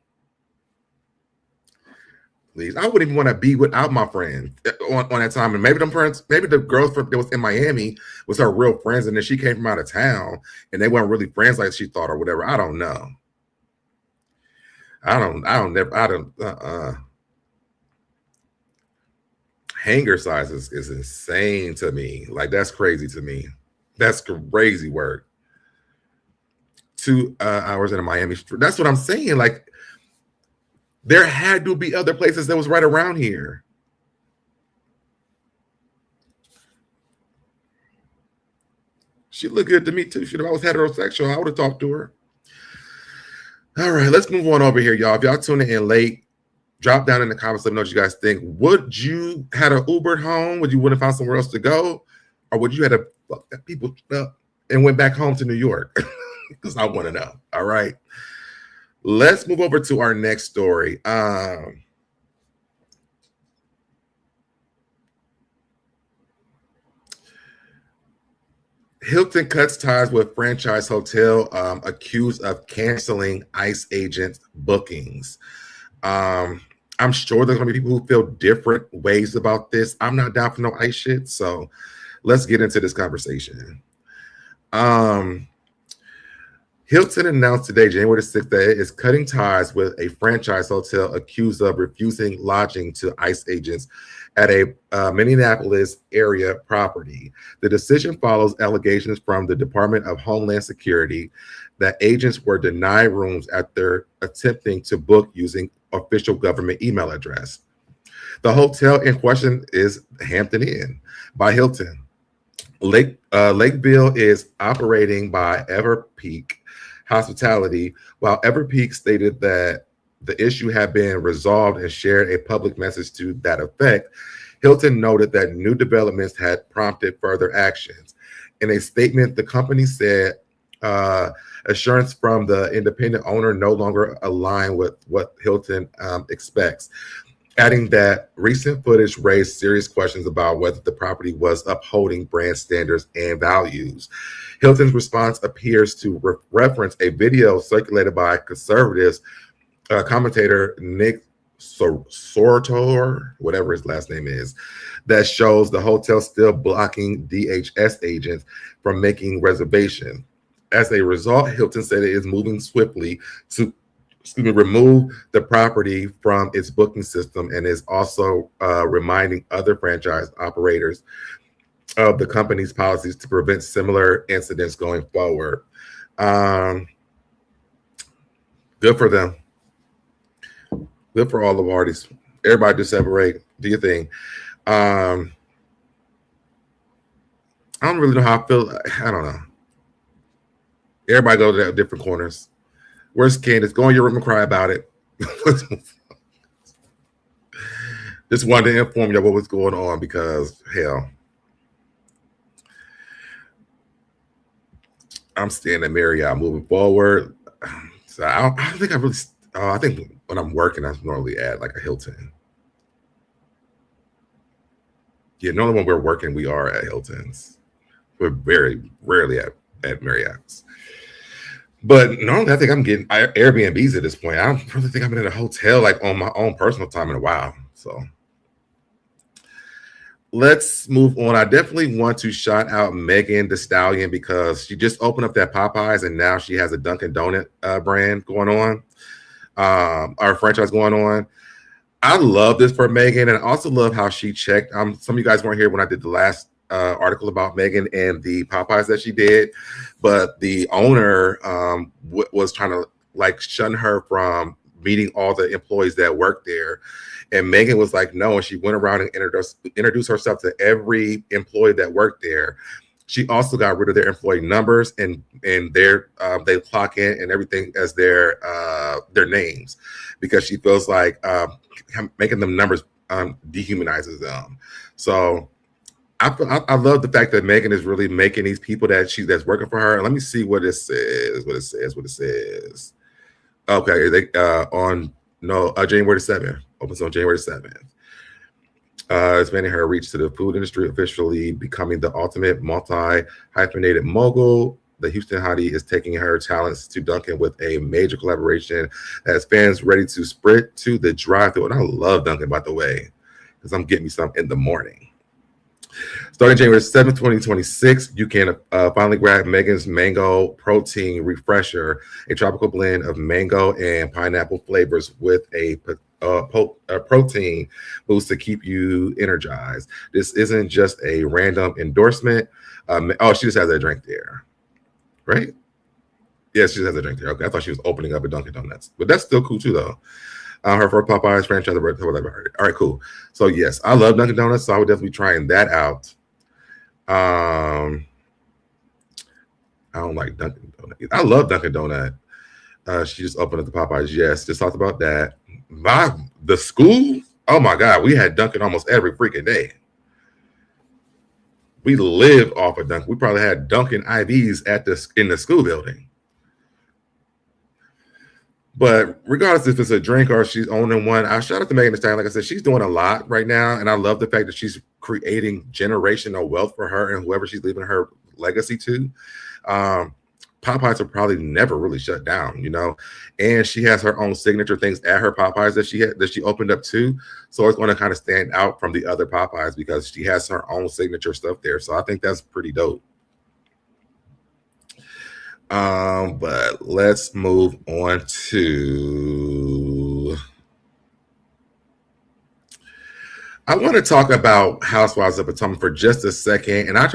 Please, I wouldn't even want to be without my friend on that time. And maybe the girls that was in Miami was her real friends, and then she came from out of town and they weren't really friends like she thought or whatever. I don't know. Hanger size is insane to me. Like, that's crazy to me. That's crazy work. 2 hours in a Miami. That's what I'm saying. Like, there had to be other places that was right around here. She looked good to me too. If I was heterosexual, I would have talked to her. All right, let's move on over here, y'all. If y'all tuning in late, drop down in the comments. Let me know what you guys think. Would you had an Uber home? Would you want to find somewhere else to go? Or would you had to fuck that people up and went back home to New York? Because I want to know. All right. Let's move over to our next story. Hilton cuts ties with franchise hotel accused of canceling ICE agents' bookings. I'm sure there's going to be people who feel different ways about this. I'm not down for no ICE shit, so let's get into this conversation. Hilton announced today, January 6th, that it is cutting ties with a franchise hotel accused of refusing lodging to ICE agents at a Minneapolis area property. The decision follows allegations from the Department of Homeland Security that agents were denied rooms after attempting to book using official government email address. The hotel in question is Hampton Inn by Hilton. Lakeville is operating by Everpeak Hospitality, while Everpeak stated that the issue had been resolved and shared a public message to that effect. Hilton noted that new developments had prompted further actions. In a statement, the company said assurance from the independent owner no longer align with what Hilton expects, adding that recent footage raised serious questions about whether the property was upholding brand standards and values. Hilton's response appears to reference a video circulated by conservatives commentator Nick Sortor, whatever his last name is, that shows the hotel still blocking DHS agents from making reservations. As a result, Hilton said it is moving swiftly to remove the property from its booking system and is also reminding other franchise operators of the company's policies to prevent similar incidents going forward. Good for them. Good for all the parties. Everybody just separate. Do your thing. I don't really know how I feel. I don't know. Everybody go to different corners. Where's Candace? Go in your room and cry about it. Just wanted to inform you what was going on because, hell, I'm staying at Marriott moving forward. So I don't think I really. I think when I'm working, I'm normally at like a Hilton. Yeah, normally when we're working, we are at Hiltons. We're very rarely at Marriott's. But normally, I think I'm getting Airbnbs at this point. I don't really think I've been in a hotel like on my own personal time in a while. So let's move on. I definitely want to shout out Megan Thee Stallion because she just opened up that Popeyes and now she has a Dunkin' Donut brand going on, our franchise going on. I love this for Megan, and I also love how she checked. Some of you guys weren't here when I did the last article about Megan and the Popeyes that she did, but the owner was trying to like shun her from meeting all the employees that work there. And Megan was like, no, and she went around and introduced herself to every employee that worked there. She also got rid of their employee numbers and their they clock in and everything as their names because she feels like making them numbers dehumanizes them. So I love the fact that Megan is really making these people that's working for her. And let me see what it says. What it says. Okay, January 7th. Opens on January 7th. Expanding her reach to the food industry, officially becoming the ultimate multi-hyphenated mogul. The Houston hottie is taking her talents to Dunkin' with a major collaboration that has fans ready to sprint to the drive-thru. And I love Dunkin', by the way, because I'm getting me some in the morning. Starting January 7th, 2026, you can finally grab Megan's Mango Protein Refresher, a tropical blend of mango and pineapple flavors with a protein boost to keep you energized. This isn't just a random endorsement. She just has a drink there, right? Yeah, she just has a drink there. Okay, I thought she was opening up a Dunkin' Donuts, but that's still cool too, though. Her first Popeyes franchise, whatever. All right, cool. So yes, I love Dunkin' Donuts, so I would definitely be trying that out. I don't like Dunkin' Donuts. I love Dunkin' Donut. She just opened up the Popeyes. Yes, just talked about that. The school, oh my God, we had Dunkin' almost every freaking day. We lived off of Dunkin'. We probably had Dunkin' IVs in the school building. But regardless if it's a drink or she's owning one, I shout out to Megan Thee Stallion. Like I said, she's doing a lot right now, and I love the fact that she's creating generational wealth for her and whoever she's leaving her legacy too. Popeyes will probably never really shut down, you know, and she has her own signature things at her Popeyes that she opened up too. So it's going to kind of stand out from the other Popeyes because she has her own signature stuff there. So I think that's pretty dope. But let's move on to. I want to talk about Housewives of Potomac for just a second, and I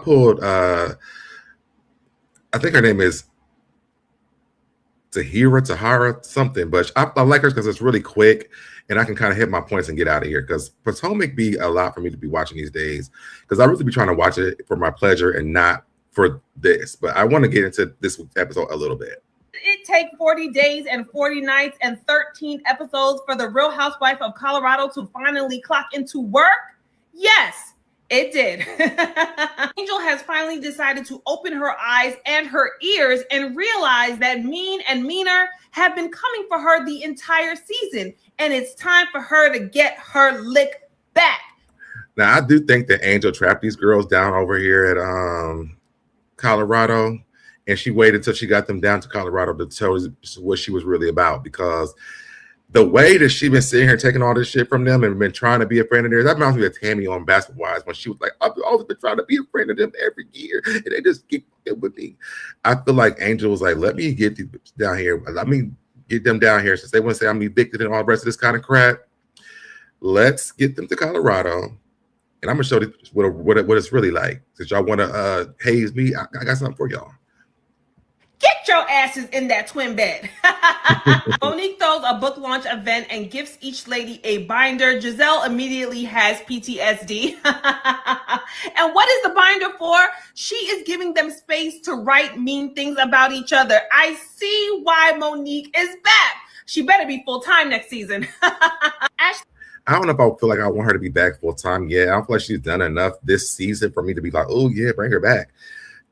pulled. I think her name is Tahara something, but I like her because it's really quick and I can kind of hit my points and get out of here because Potomac be a lot for me to be watching these days because I really be trying to watch it for my pleasure and not for this. But I want to get into this week's episode a little bit. It take 40 days and 40 nights and 13 episodes for the Real Housewife of Colorado to finally clock into work? Yes. It did. Angel has finally decided to open her eyes and her ears and realize that Mean and Meaner have been coming for her the entire season. And it's time for her to get her lick back. Now, I do think that Angel trapped these girls down over here at Colorado. And she waited until she got them down to Colorado to tell us what she was really about because the way that she been sitting here taking all this shit from them and been trying to be a friend of theirs, that reminds me of Tammy on Basketball Wives when she was like, I've always been trying to be a friend of them every year, and they just keep it with me. I feel like Angel was like, let me get these down here. Let me get them down here since they want to say I'm evicted and all the rest of this kind of crap. Let's get them to Colorado, and I'm gonna show you what it's really like. Since y'all want to haze me, I got something for y'all. Get your asses in that twin bed. Monique throws a book launch event and gifts each lady a binder. Giselle immediately has PTSD. And what is the binder for? She is giving them space to write mean things about each other. I see why Monique is back. She better be full-time next season. I don't know if I feel like I want her to be back full-time yet. I don't feel like she's done enough this season for me to be like, oh, yeah, bring her back.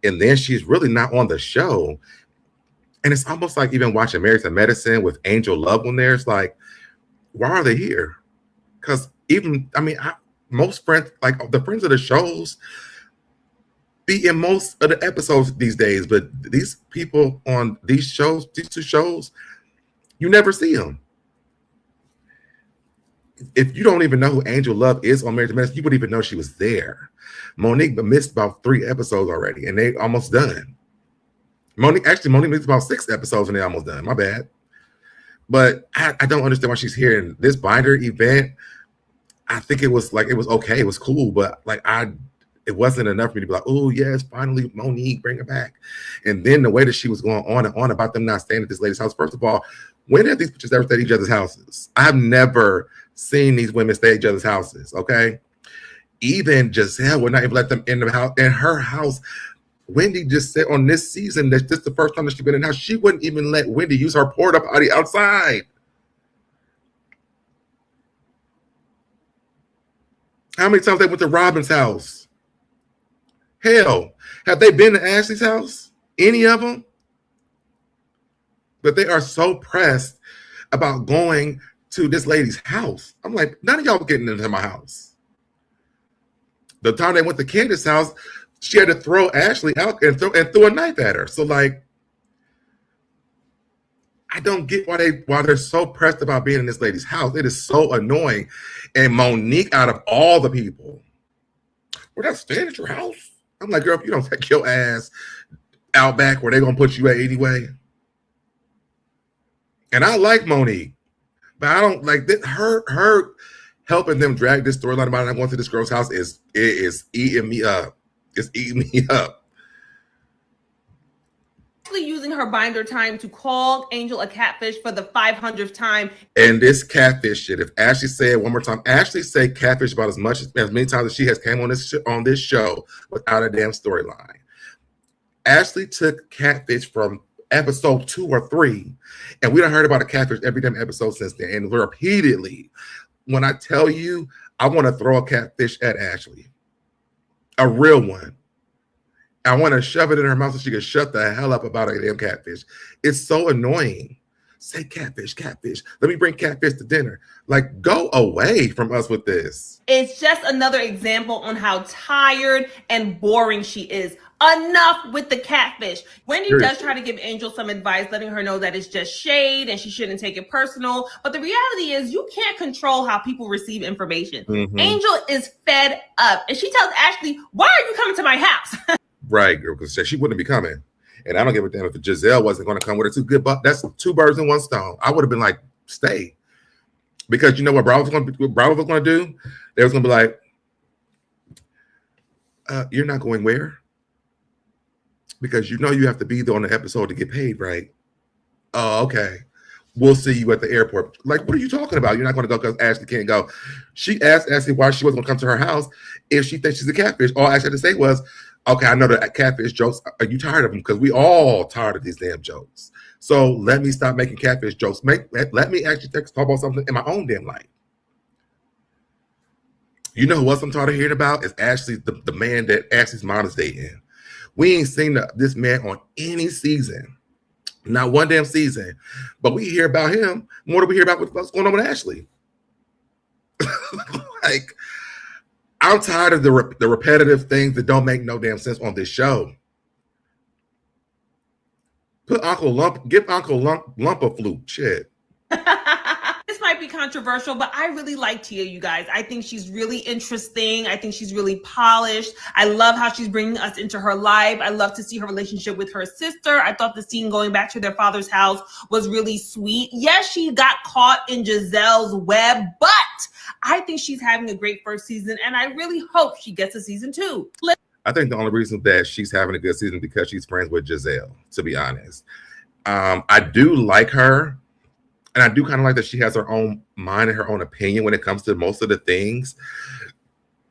And then she's really not on the show. And it's almost like even watching Married to Medicine with Angel Love on there. It's like, why are they here? Because most friends, like the friends of the shows, be in most of the episodes these days. But these people on these shows, these two shows, you never see them. If you don't even know who Angel Love is on Married to Medicine, you wouldn't even know she was there. Monique missed about 3 episodes already, and they almost done. Monique missed about 6 episodes, and they almost done. My bad. But I don't understand why she's here. And this binder event, I think it was okay. It was cool, but it wasn't enough for me to be like, oh, yes, finally, Monique, bring her back. And then the way that she was going on and on about them not staying at this lady's house. First of all, when have these bitches ever stayed at each other's houses? I've never seen these women stay at each other's houses, okay? Even Giselle would not even let them in the house, in her house. Wendy just said on this season that this is the first time that she's been in the house. She wouldn't even let Wendy use her porta potty outside. How many times they went to Robin's house? Hell, have they been to Ashley's house? Any of them? But they are so pressed about going to this lady's house. I'm like, none of y'all getting into my house. The time they went to Candace's house, she had to throw Ashley out and throw a knife at her. So like, I don't get why they're so pressed about being in this lady's house. It is so annoying. And Monique, out of all the people, we're not staying at your house. I'm like, girl, if you don't take your ass out back where they're gonna put you at anyway. And I like Monique, but I don't like this. Her helping them drag this storyline about not going to this girl's house is eating me up. It's eating me up. Using her binder time to call Angel a catfish for the 500th time. And this catfish shit, if Ashley say it one more time, Ashley say catfish about as many times as she has came on this show without a damn storyline. Ashley took catfish from episode 2 or 3, and we done heard about a catfish every damn episode since then, and repeatedly. When I tell you, I want to throw a catfish at Ashley, a real one. I want to shove it in her mouth so she can shut the hell up about a damn catfish. It's so annoying. Say catfish, catfish. Let me bring catfish to dinner. Like, go away from us with this. It's just another example on how tired and boring she is. Enough with the catfish. Wendy does try to give Angel some advice, letting her know that it's just shade and she shouldn't take it personal. But the reality is you can't control how people receive information. Mm-hmm. Angel is fed up. And she tells Ashley, why are you coming to my house? Right, girl, because she wouldn't be coming. And I don't give a damn if Giselle wasn't going to come with her two good bucks. That's two birds in one stone. I would have been like, stay. Because you know what Bravo was going to do? They was going to be like, you're not going where? Because you know you have to be there on the episode to get paid, right? Oh, okay. We'll see you at the airport. Like, what are you talking about? You're not going to go because Ashley can't go. She asked Ashley why she wasn't going to come to her house if she thinks she's a catfish. All Ashley had to say was, okay, I know the catfish jokes. Are you tired of them? Because we all tired of these damn jokes. So let me stop making catfish jokes. Let me actually talk about something in my own damn life. You know who else I'm tired of hearing about is Ashley, the man that Ashley's mom is dating. We ain't seen this man on any season. Not one damn season. But we hear about him more than we hear about what's going on with Ashley. Like, I'm tired of the repetitive things that don't make no damn sense on this show. Give Uncle Lump a flute. Shit. This might be controversial, but I really like Tia, you guys. I think she's really interesting. I think she's really polished. I love how she's bringing us into her life. I love to see her relationship with her sister. I thought the scene going back to their father's house was really sweet. Yes, she got caught in Giselle's web, but I think she's having a great first season, and I really hope she gets a season 2. I think the only reason that she's having a good season is because she's friends with Giselle, to be honest. I do like her, and I do kind of like that she has her own mind and her own opinion when it comes to most of the things.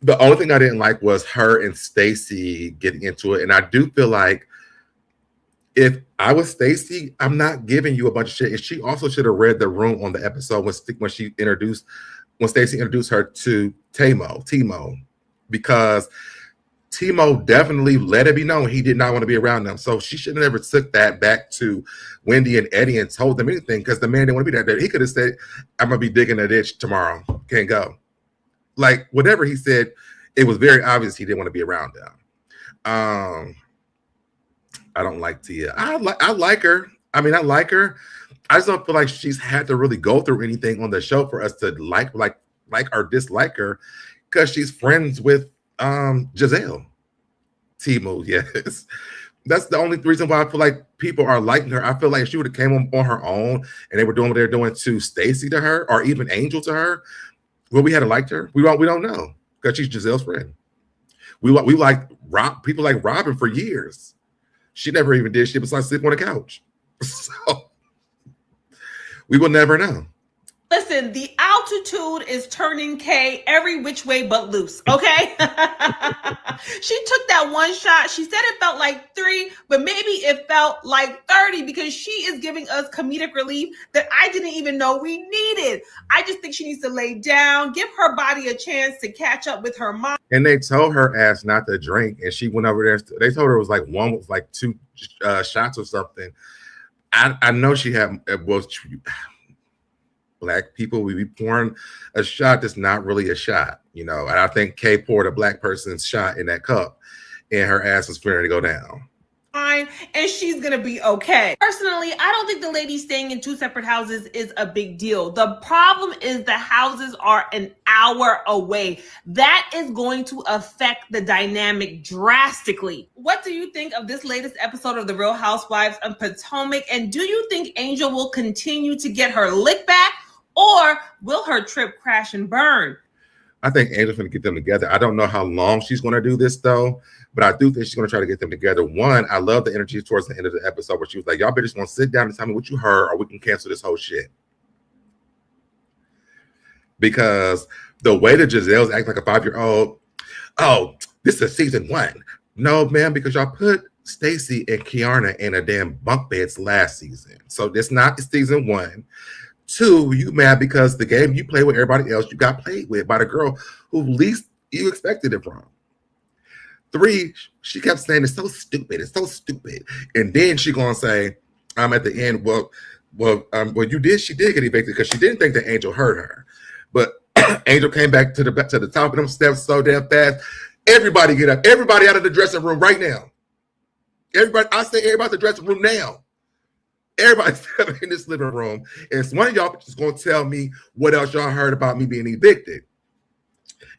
The only thing I didn't like was her and Stacey getting into it, and I do feel like if I was Stacey, I'm not giving you a bunch of shit. And she also should have read the room on the episode when Stacey introduced her to Timo, because Timo definitely let it be known he did not want to be around them. So she should have never took that back to Wendy and Eddie and told them anything, because the man didn't want to be there. He could have said, I'm going to be digging a ditch tomorrow. Can't go. Like, whatever he said, it was very obvious he didn't want to be around them. I don't like Tia. I like her. I mean, I like her. I just don't feel like she's had to really go through anything on the show for us to like or dislike her, because she's friends with Giselle. Timo, yes. That's the only reason why I feel like people are liking her. I feel like if she would have came on her own and they were doing what they're doing to Stacey to her, or even Angel to her, well, we had to liked her. We don't know, because she's Giselle's friend. We like people like Robin for years. She never even did shit besides sleep on the couch. So we will never know. Listen, the altitude is turning Kay every which way but loose, okay? She took that one shot. She said it felt like 3, but maybe it felt like 30, because she is giving us comedic relief that I didn't even know we needed. I just think she needs to lay down, give her body a chance to catch up with her mind. And they told her ass not to drink, and she went over there. They told her it was like 2 shots or something. I know she had Black people, we be pouring a shot that's not really a shot, you know. And I think Kay poured a Black person's shot in that cup, and her ass was fearing to go down. And she's gonna be okay. Personally, I don't think the lady staying in 2 separate houses is a big deal. The problem is the houses are an hour away. That is going to affect the dynamic drastically. What do you think of this latest episode of The Real Housewives of Potomac? And do you think Angel will continue to get her lick back, or will her trip crash and burn? I think Angel's going to get them together. I don't know how long she's going to do this, though, but I do think she's going to try to get them together. One, I love the energy towards the end of the episode where she was like, y'all better just going to sit down and tell me what you heard, or we can cancel this whole shit. Because the way that Giselle's acting like a 5-year-old, oh, this is season 1. No, ma'am, because y'all put Stacey and Kiana in a damn bunk beds last season. So this not season 1. 2, you mad because the game you play with everybody else, you got played with by the girl who least you expected it from. 3, she kept saying it's so stupid, it's so stupid. And then she gonna say, at the end, well, Well, you did. She did get evicted because she didn't think that Angel hurt her, but Angel came back to the top of them steps so damn fast. Everybody get up. Everybody out of the dressing room right now. Everybody, I say everybody out the dressing room now. Everybody's in this living room. And one of y'all is going to tell me what else y'all heard about me being evicted.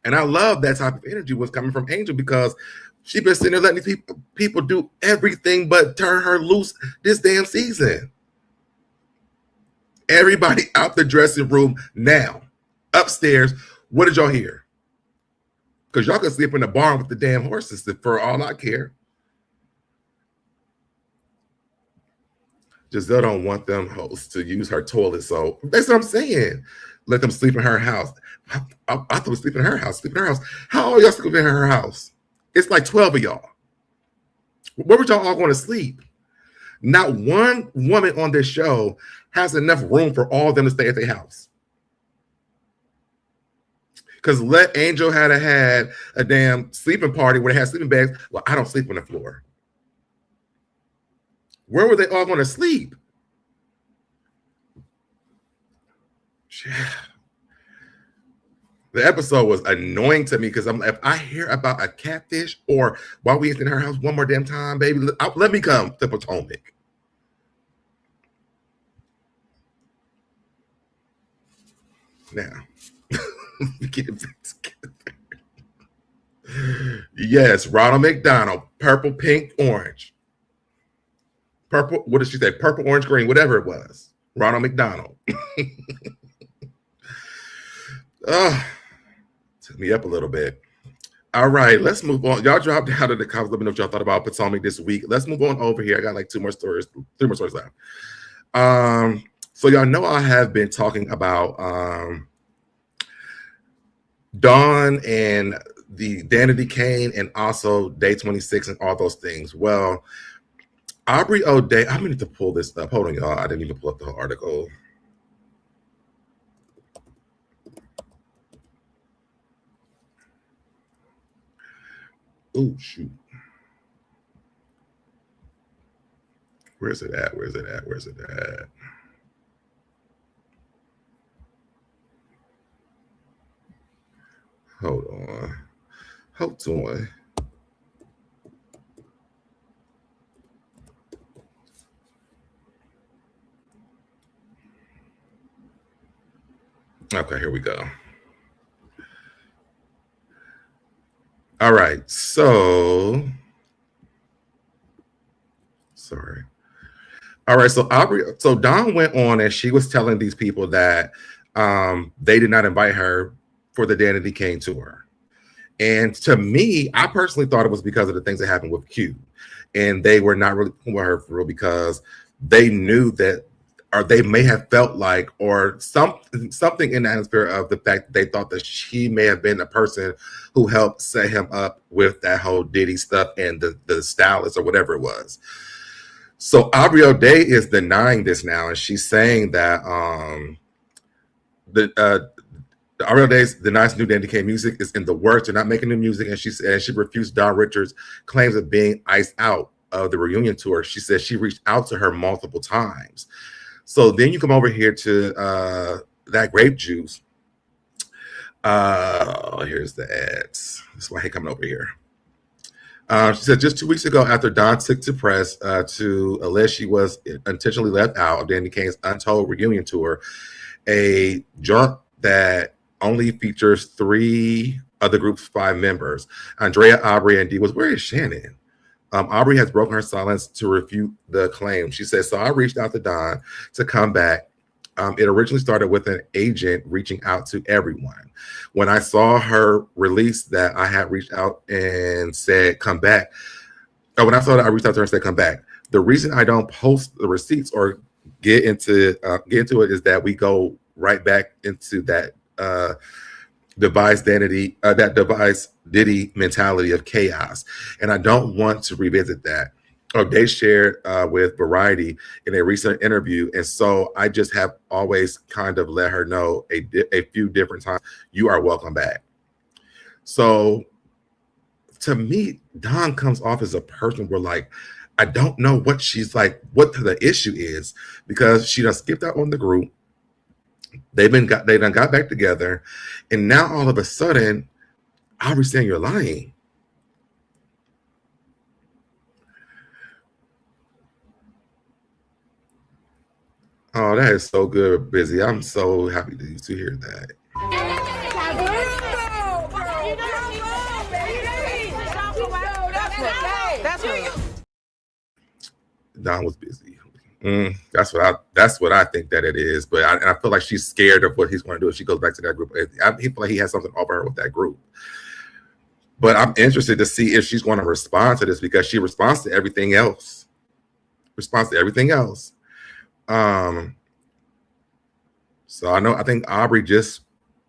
And I love that type of energy was coming from Angel because she been sitting there letting these people do everything but turn her loose this damn season. Everybody out the dressing room now. Upstairs, what did y'all hear? Because y'all can sleep in the barn with the damn horses for all I care. Giselle don't want them hosts to use her toilet, so that's what I'm saying. Let them sleep in her house. I thought we sleep in her house. Sleep in her house. How are y'all sleeping in her house? It's like 12 of y'all. Where would y'all all going to sleep? Not one woman on this show has enough room for all of them to stay at their house. Because let Angel had a damn sleeping party where they had sleeping bags. Well, I don't sleep on the floor. Where were they all going to sleep? The episode was annoying to me because if I hear about a catfish or while we in her house one more damn time, baby, let me come to Potomac. Now, get it together. Yes, Ronald McDonald, purple, pink, orange. Purple, what did she say? Purple, orange, green, whatever it was. Ronald McDonald. Took me up a little bit. All right, let's move on. Y'all dropped down to the comments. Let me know what y'all thought about Potomac this week. Let's move on over here. I got like three more stories left. So y'all know I have been talking about Dawn and the Danity Kane and also Day 26 and all those things. Well, Aubrey O'Day, I'm going to need to pull this up. Hold on, y'all. I didn't even pull up the whole article. Oh, shoot. Where's it at? Hold on. Okay, here we go. All right, so sorry. All right, so Dawn went on and she was telling these people that they did not invite her for the Danity Kane tour. And to me, I personally thought it was because of the things that happened with Q. And they were not really with her for real because they knew that, or they may have felt like, or something in the atmosphere of the fact that they thought that she may have been the person who helped set him up with that whole Diddy stuff and the stylist or whatever it was. So Aubrey O'Day is denying this now, and she's saying that Aubrey O'Day denies new Danity Kane music is in the works. They're not making new music, and she refused Don Richards' claims of being iced out of the reunion tour. She said she reached out to her multiple times. So then you come over here to that grape juice. Here's the ads. That's why I hate coming over here. She said just 2 weeks ago, after Dawn took to press to allege she was intentionally left out of Danity Kane's Untold reunion tour, a joint that only features 3 of the group's 5 members, Andrea, Aubrey, and Dee was, where is Shannon? Aubrey has broken her silence to refute the claim. She says, so I reached out to Dawn to come back. It originally started with an agent reaching out to everyone. When I saw her release that I had reached out and said, come back. When I saw that, I reached out to her and said, come back. The reason I don't post the receipts or get into it is that we go right back into that device Diddy mentality of chaos. And I don't want to revisit that. They shared with Variety in a recent interview. And so I just have always kind of let her know a few different times, you are welcome back. So to me, Dawn comes off as a person where like, I don't know what she's like, what the issue is, because she done skipped out on the group. They done got back together, and now all of a sudden, Aubrey's saying you're lying. Oh, that is so good, Busy. I'm so happy to hear that. Don was busy. That's what I think that it is. But I feel like she's scared of what he's going to do if she goes back to that group. I feel like he has something over her with that group. But I'm interested to see if she's going to respond to this, because she responds to everything else. So I think Aubrey just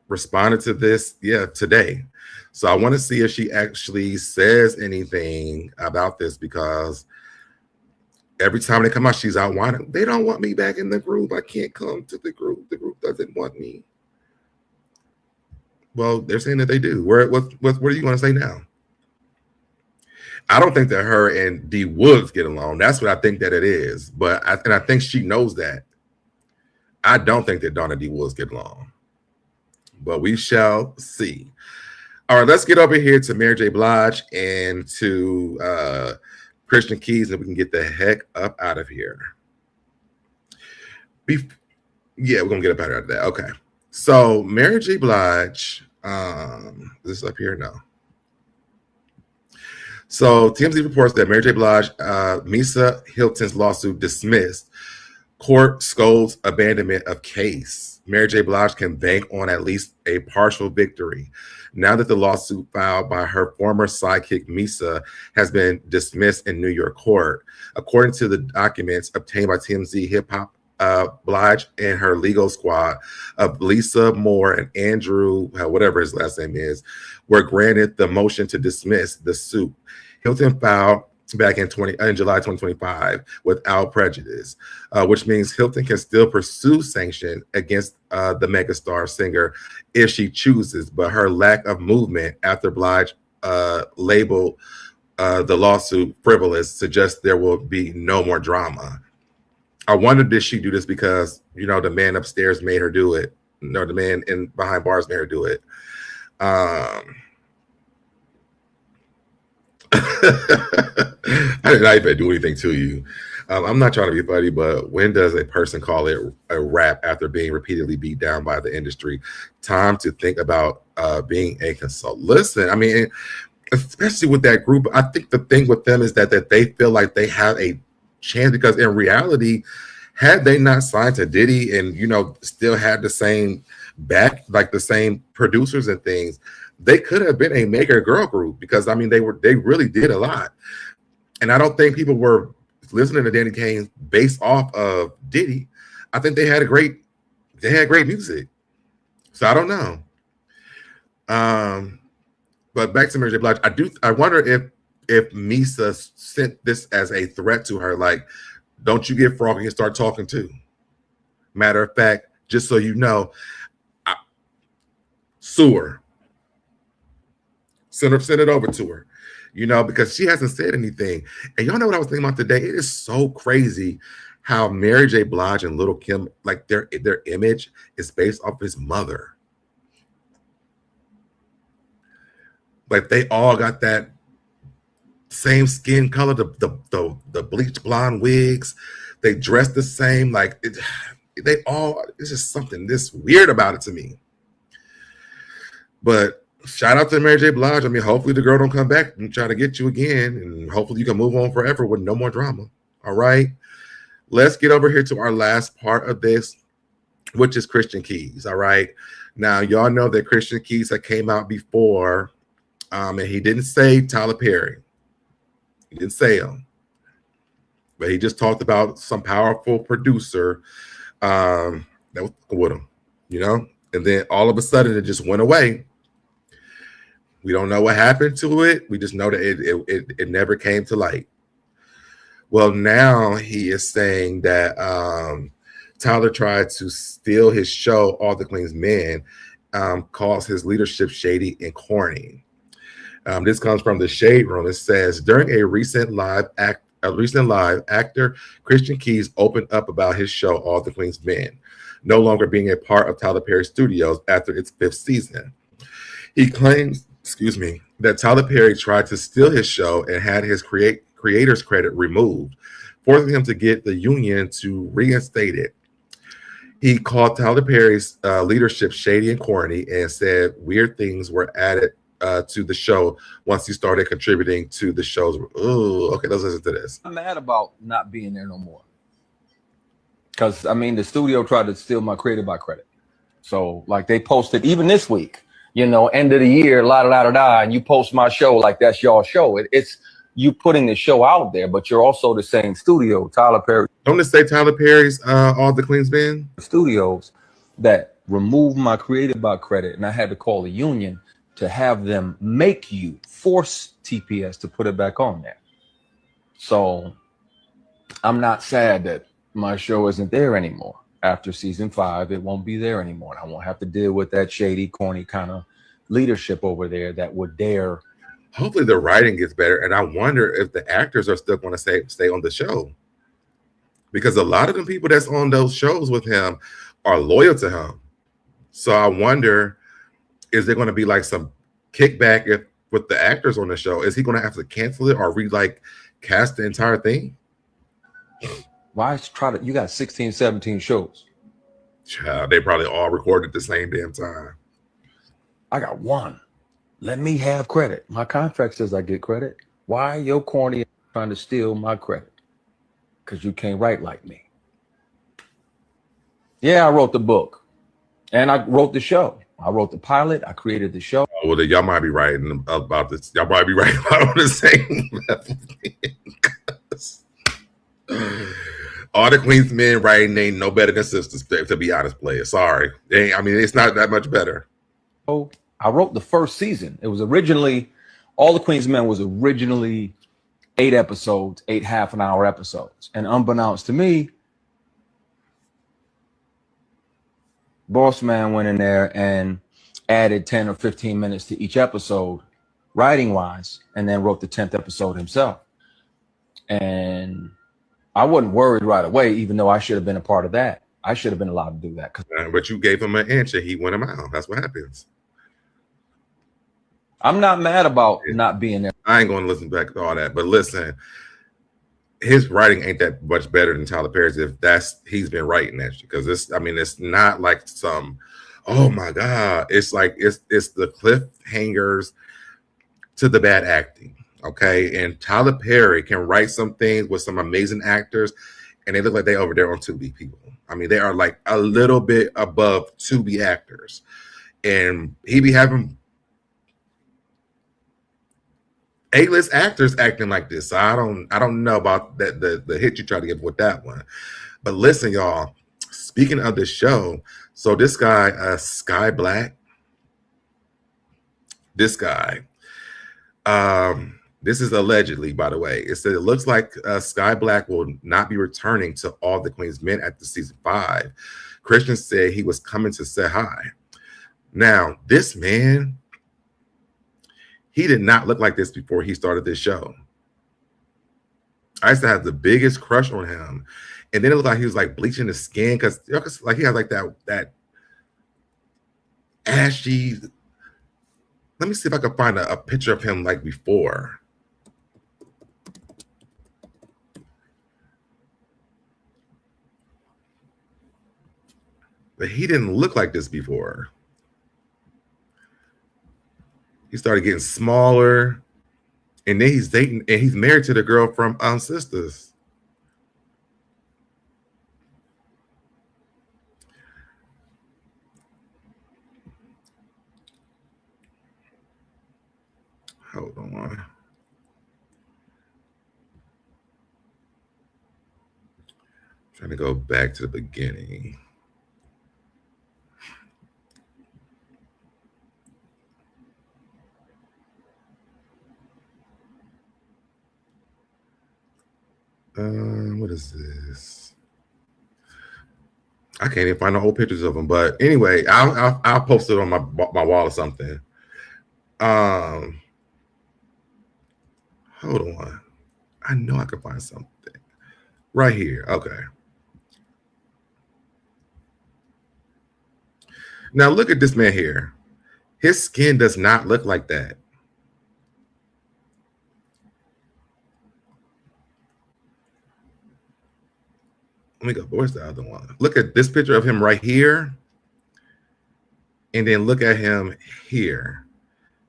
responded to this, today. So I want to see if she actually says anything about this, because every time they come out, she's out whining. They don't want me back in the group. I can't come to the group. The group doesn't want me. Well, they're saying that they do. What are you going to say now? I don't think that her and D Woods get along. That's what I think that it is. But I think she knows that. I don't think that Dawn and D Woods get along. But we shall see. All right, let's get over here to Mary J. Blige and to Christian Keys, and we can get the heck up out of here. We're going to get up out of that. Okay. So Mary J. Blige, is this up here? No. So TMZ reports that Mary J. Blige, Misa Hilton's lawsuit dismissed. Court scolds abandonment of case. Mary J. Blige can bank on at least a partial victory now that the lawsuit filed by her former sidekick Misa has been dismissed in New York court. According to the documents obtained by TMZ, Hip Hop, Blige and her legal squad of Lisa Moore and Andrew, whatever his last name is, were granted the motion to dismiss the suit. Hilton filed back in July 2025 without prejudice, which means Hilton can still pursue sanctions against the megastar singer if she chooses, but her lack of movement after Blige labeled the lawsuit frivolous suggests there will be no more drama. I wonder, did she do this because, the man upstairs made her do it? No, the man behind bars made her do it. I did not even do anything to you. I'm not trying to be funny, but when does a person call it a rap after being repeatedly beat down by the industry? Time to think about being a consultant. Listen, I mean, especially with that group, I think the thing with them is that they feel like they have a chance, because in reality, had they not signed to Diddy and still had the same the same producers and things, they could have been a mega girl group, because I mean they really did a lot. And I don't think people were listening to Danny Kane based off of Diddy. I think they had great music. So I don't know. But back to Mary J. Blige, I wonder if Misa sent this as a threat to her, like, don't you get froggy and start talking too. Matter of fact, just so you know, sue her. Send it over to her, because she hasn't said anything. And y'all know what I was thinking about today? It is so crazy how Mary J. Blige and Little Kim, like their image is based off his mother. Like they all got that same skin color, the bleached blonde wigs. They dress the same. Like it's just something this weird about it to me. But shout out to Mary J. Blige. I mean, hopefully the girl don't come back and try to get you again. And hopefully you can move on forever with no more drama. All right. Let's get over here to our last part of this, which is Christian Keys. All right. Now, y'all know that Christian Keys had came out before, and he didn't say Tyler Perry. He didn't say him. But he just talked about some powerful producer that was with him, And then all of a sudden it just went away. We don't know what happened to it. We just know that it never came to light. Well, now he is saying that Tyler tried to steal his show, All the Queen's Men, calls his leadership shady and corny. This comes from the Shade Room. It says, during a recent live A recent live, actor Christian Keys opened up about his show, All the Queen's Men, no longer being a part of Tyler Perry Studios after its 5th season. He claims, that Tyler Perry tried to steal his show and had his creator's credit removed, forcing him to get the union to reinstate it. He called Tyler Perry's leadership shady and corny and said weird things were added to the show once he started contributing to the shows. Oh, okay, let's listen to this. I'm mad about not being there no more. Because, I mean, the studio tried to steal my creative by credit. So, like, they posted, even this week, you know, end of the year, and you post my show like that's your show. It's you putting the show out there, but you're also the same studio, Tyler Perry. Don't it say Tyler Perry's All the Queen's Men? Studios that removed my creative by credit, and I had to call the union to have them force TPS to put it back on there. So I'm not sad that my show isn't there anymore. After season 5, it won't be there anymore. And I won't have to deal with that shady, corny kind of leadership over there that would dare. Hopefully the writing gets better. And I wonder if the actors are still going to stay on the show. Because a lot of the people that's on those shows with him are loyal to him. So I wonder, is there going to be like some kickback with the actors on the show? Is he going to have to cancel it or cast the entire thing? Why you got 16, 17 shows. Child, they probably all recorded at the same damn time. I got one. Let me have credit. My contract says I get credit. Why your corny trying to steal my credit? Because you can't write like me. Yeah, I wrote the book. And I wrote the show. I wrote the pilot. I created the show. Oh, well, y'all might be writing about this. Y'all might be writing about the same level. All the Queen's Men writing ain't no better than sisters, to be honest, player. Sorry. It's not that much better. Oh, I wrote the first season. It was originally, All the Queen's Men was originally 8 episodes, 8 half-an-hour episodes. And unbeknownst to me, Boss Man went in there and added 10 or 15 minutes to each episode, writing-wise, and then wrote the 10th episode himself. And I wasn't worried right away, even though I should have been a part of that. I should have been allowed to do that. But you gave him an inch and he went him out. That's what happens. I'm not mad about not being there. I ain't going to listen back to all that. But listen, his writing ain't that much better than Tyler Perry's if he's been writing that shit. Because it's not like some, oh my God. It's like it's the cliffhangers to the bad acting. Okay. And Tyler Perry can write some things with some amazing actors, and they look like they over there on Tubi people. I mean, they are like a little bit above Tubi actors. And he be having A-list actors acting like this. So I don't know about that the hit you try to get with that one. But listen, y'all, speaking of the show, so this guy, Sky Black, this is allegedly, by the way. It said it looks like Sky Black will not be returning to All the Queen's Men after season 5. Christian said he was coming to say hi. Now, this man, he did not look like this before he started this show. I used to have the biggest crush on him. And then it looked like he was like bleaching his skin because like he had like that ashy. Let me see if I can find a picture of him like before. But he didn't look like this before. He started getting smaller. And then he's dating, and he's married to the girl from Sisters. Hold on. Trying to go back to the beginning. What is this? I can't even find the whole pictures of them. But anyway, I'll post it on my wall or something. Hold on. I know I could find something right here. Okay. Now look at this man here. His skin does not look like that. Let me go. Where's the other one? Look at this picture of him right here. And then look at him here.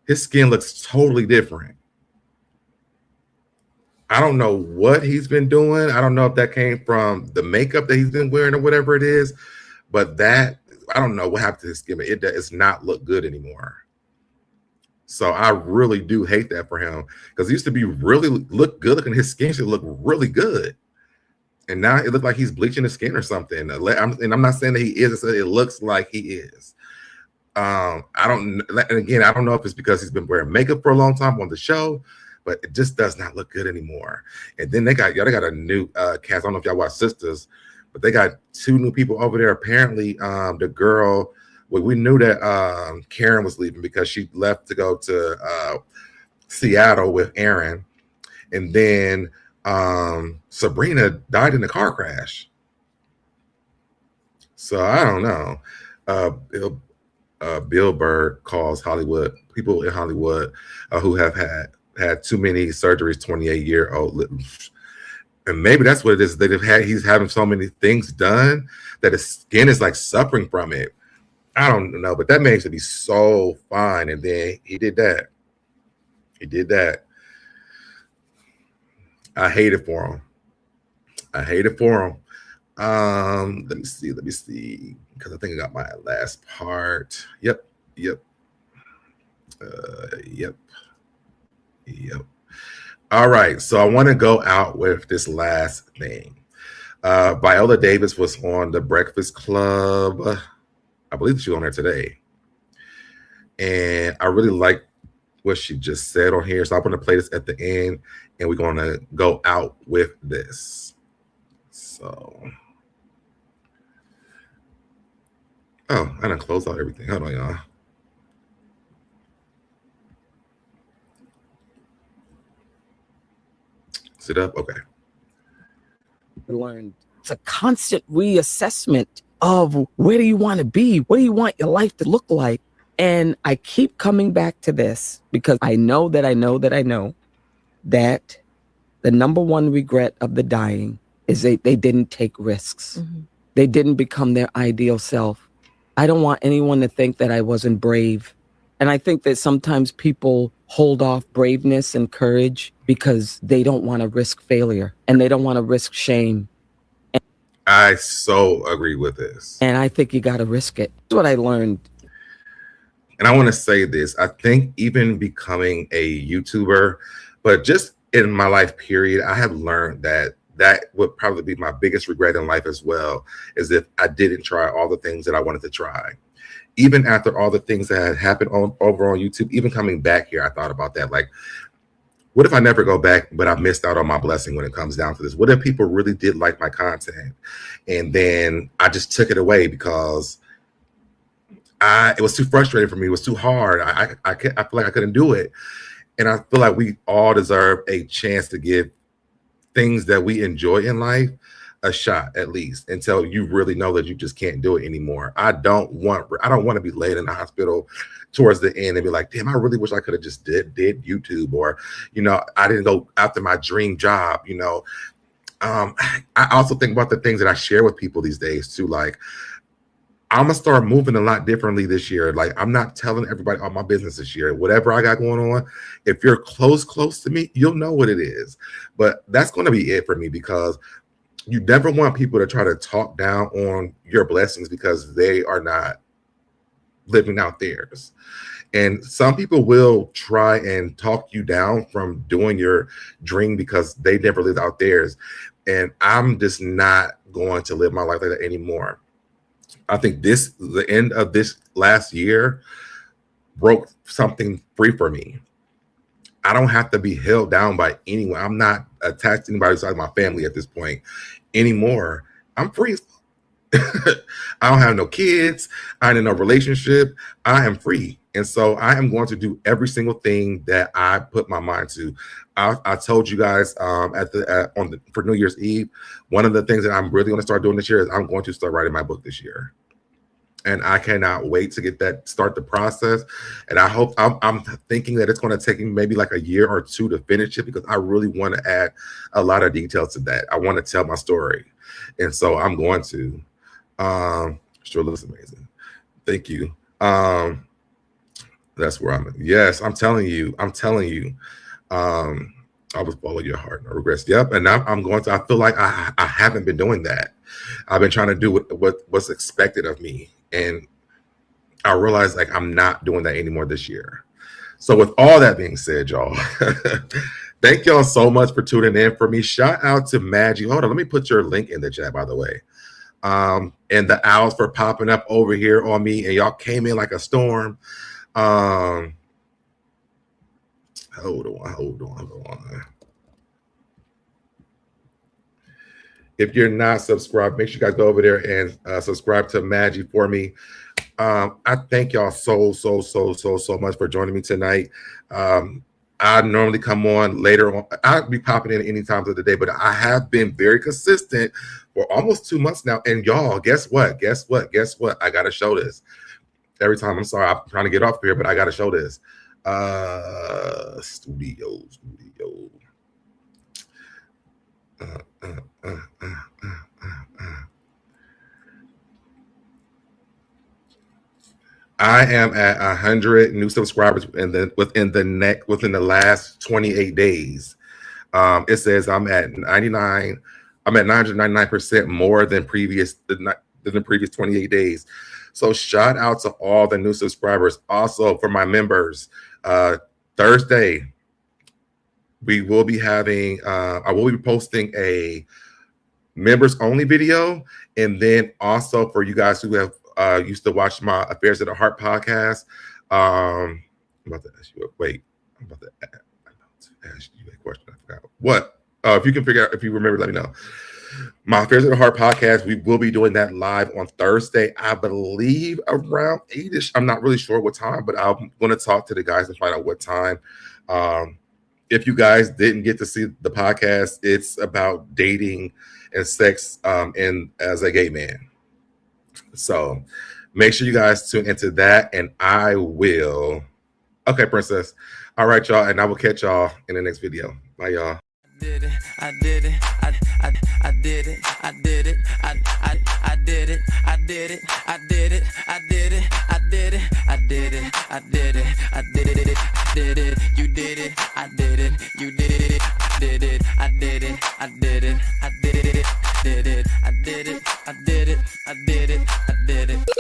His skin looks totally different. I don't know what he's been doing. I don't know if that came from the makeup that he's been wearing or whatever it is. But that, I don't know what happened to his skin. It does not look good anymore. So I really do hate that for him. Because he used to be really look good looking. His skin should look really good. And now it looks like he's bleaching his skin or something. And I'm not saying that he is. It looks like he is. I don't know if it's because he's been wearing makeup for a long time on the show, but it just does not look good anymore. And then they got a new cast. I don't know if y'all watch Sisters, but they got 2 new people over there. Apparently, the girl, well, we knew that Karen was leaving because she left to go to Seattle with Aaron. And then Sabrina died in a car crash. So I don't know. Bill Burr calls people in Hollywood who have had too many surgeries, 28-year-old. And maybe that's what it is. He's having so many things done that his skin is like suffering from it. I don't know, but that man should be so fine. And then he did that. I hate it for him. Let me see, because I think I got my last part. Yep. All right, so I want to go out with this last thing. Viola Davis was on The Breakfast Club. I believe she was on there today. And I really like what she just said on here. So I'm going to play this at the end, and we're going to go out with this. So... Oh, I done closed out everything. Hold on, y'all. Sit up? Okay. Learned it's a constant reassessment of where do you want to be? What do you want your life to look like? And I keep coming back to this because I know that the number one regret of the dying is they didn't take risks. Mm-hmm. They didn't become their ideal self. I don't want anyone to think that I wasn't brave. And I think that sometimes people hold off braveness and courage because they don't want to risk failure and they don't want to risk shame. I so agree with this. And I think you got to risk it. That's what I learned. And I want to say this. I think even becoming a YouTuber, but just in my life period, I have learned that would probably be my biggest regret in life as well, is if I didn't try all the things that I wanted to try. Even after all the things that had happened over on YouTube, even coming back here, I thought about that. Like, what if I never go back, but I missed out on my blessing when it comes down to this? What if people really did like my content? And then I just took it away because it was too frustrating for me. It was too hard. I feel like I couldn't do it. And I feel like we all deserve a chance to give things that we enjoy in life a shot, at least, until you really know that you just can't do it anymore. I don't want to be laid in the hospital towards the end and be like, damn, I really wish I could have just did YouTube, or, I didn't go after my dream job. I also think about the things that I share with people these days too. Like, I'm gonna start moving a lot differently this year. Like, I'm not telling everybody all my business this year. Whatever I got going on, if you're close to me, you'll know what it is. But that's going to be it for me, because you never want people to try to talk down on your blessings because they are not living out theirs. And some people will try and talk you down from doing your dream because they never lived out theirs. And I'm just not going to live my life like that anymore. I think the end of this last year broke something free for me. I don't have to be held down by anyone. I'm not attached to anybody besides my family at this point anymore. I'm free. I don't have no kids. I ain't in no relationship. I am free. And so I am going to do every single thing that I put my mind to. I told you guys for New Year's Eve, one of the things that I'm really going to start doing this year is I'm going to start writing my book this year. And I cannot wait to start the process. And I hope, I'm thinking that it's going to take me maybe like a year or two to finish it, because I really want to add a lot of details to that. I want to tell my story. And so I'm going to. Sure looks amazing. Thank you. That's where I'm at. Yes, I'm telling you. I was follow your heart, no regrets. Yep. And I'm going to, I feel like I haven't been doing that. I've been trying to do what's expected of me. And I realized like I'm not doing that anymore this year. So with all that being said, y'all, thank y'all so much for tuning in for me. Shout out to Maggie. Hold on, let me put your link in the chat, by the way. And the owls for popping up over here on me, and y'all came in like a storm. Hold on. If you're not subscribed, make sure you guys go over there and subscribe to Maggie for me. I thank y'all so much for joining me tonight. I normally come on later on. I'll be popping in any times of the day, but I have been very consistent for almost 2 months now. And y'all, guess what? I got to show this. Every time, I'm sorry, I'm trying to get off here, but I got to show this. Studio. I am at 100 new subscribers within the last 28 days. It says I'm at 99. I'm at 999% more than the previous 28 days. So shout out to all the new subscribers. Also for my members, Thursday we will be having. I will be posting a members only video, and then also for you guys who have used to watch my Affairs of the Heart podcast. I'm about to ask you. I'm about to ask you a question. I forgot what. If you can figure out, if you remember, let me know. My Affairs of the Heart podcast, we will be doing that live on Thursday, I believe around 8ish. I'm not really sure what time, but I'm going to talk to the guys and find out what time. If you guys didn't get to see the podcast, it's about dating and sex and as a gay man. So make sure you guys tune into that, and I will. Okay, princess. All right, y'all, and I will catch y'all in the next video. Bye, y'all. I did it. I did it. I did it. I did it. I did it. I did it. I did it. I did it. I did it. I did it. I did it. Did it. You did it. I did it. You did it. Did it. I did it. I did it. I did it. Did it. I did it. I did it. I did it. I did it.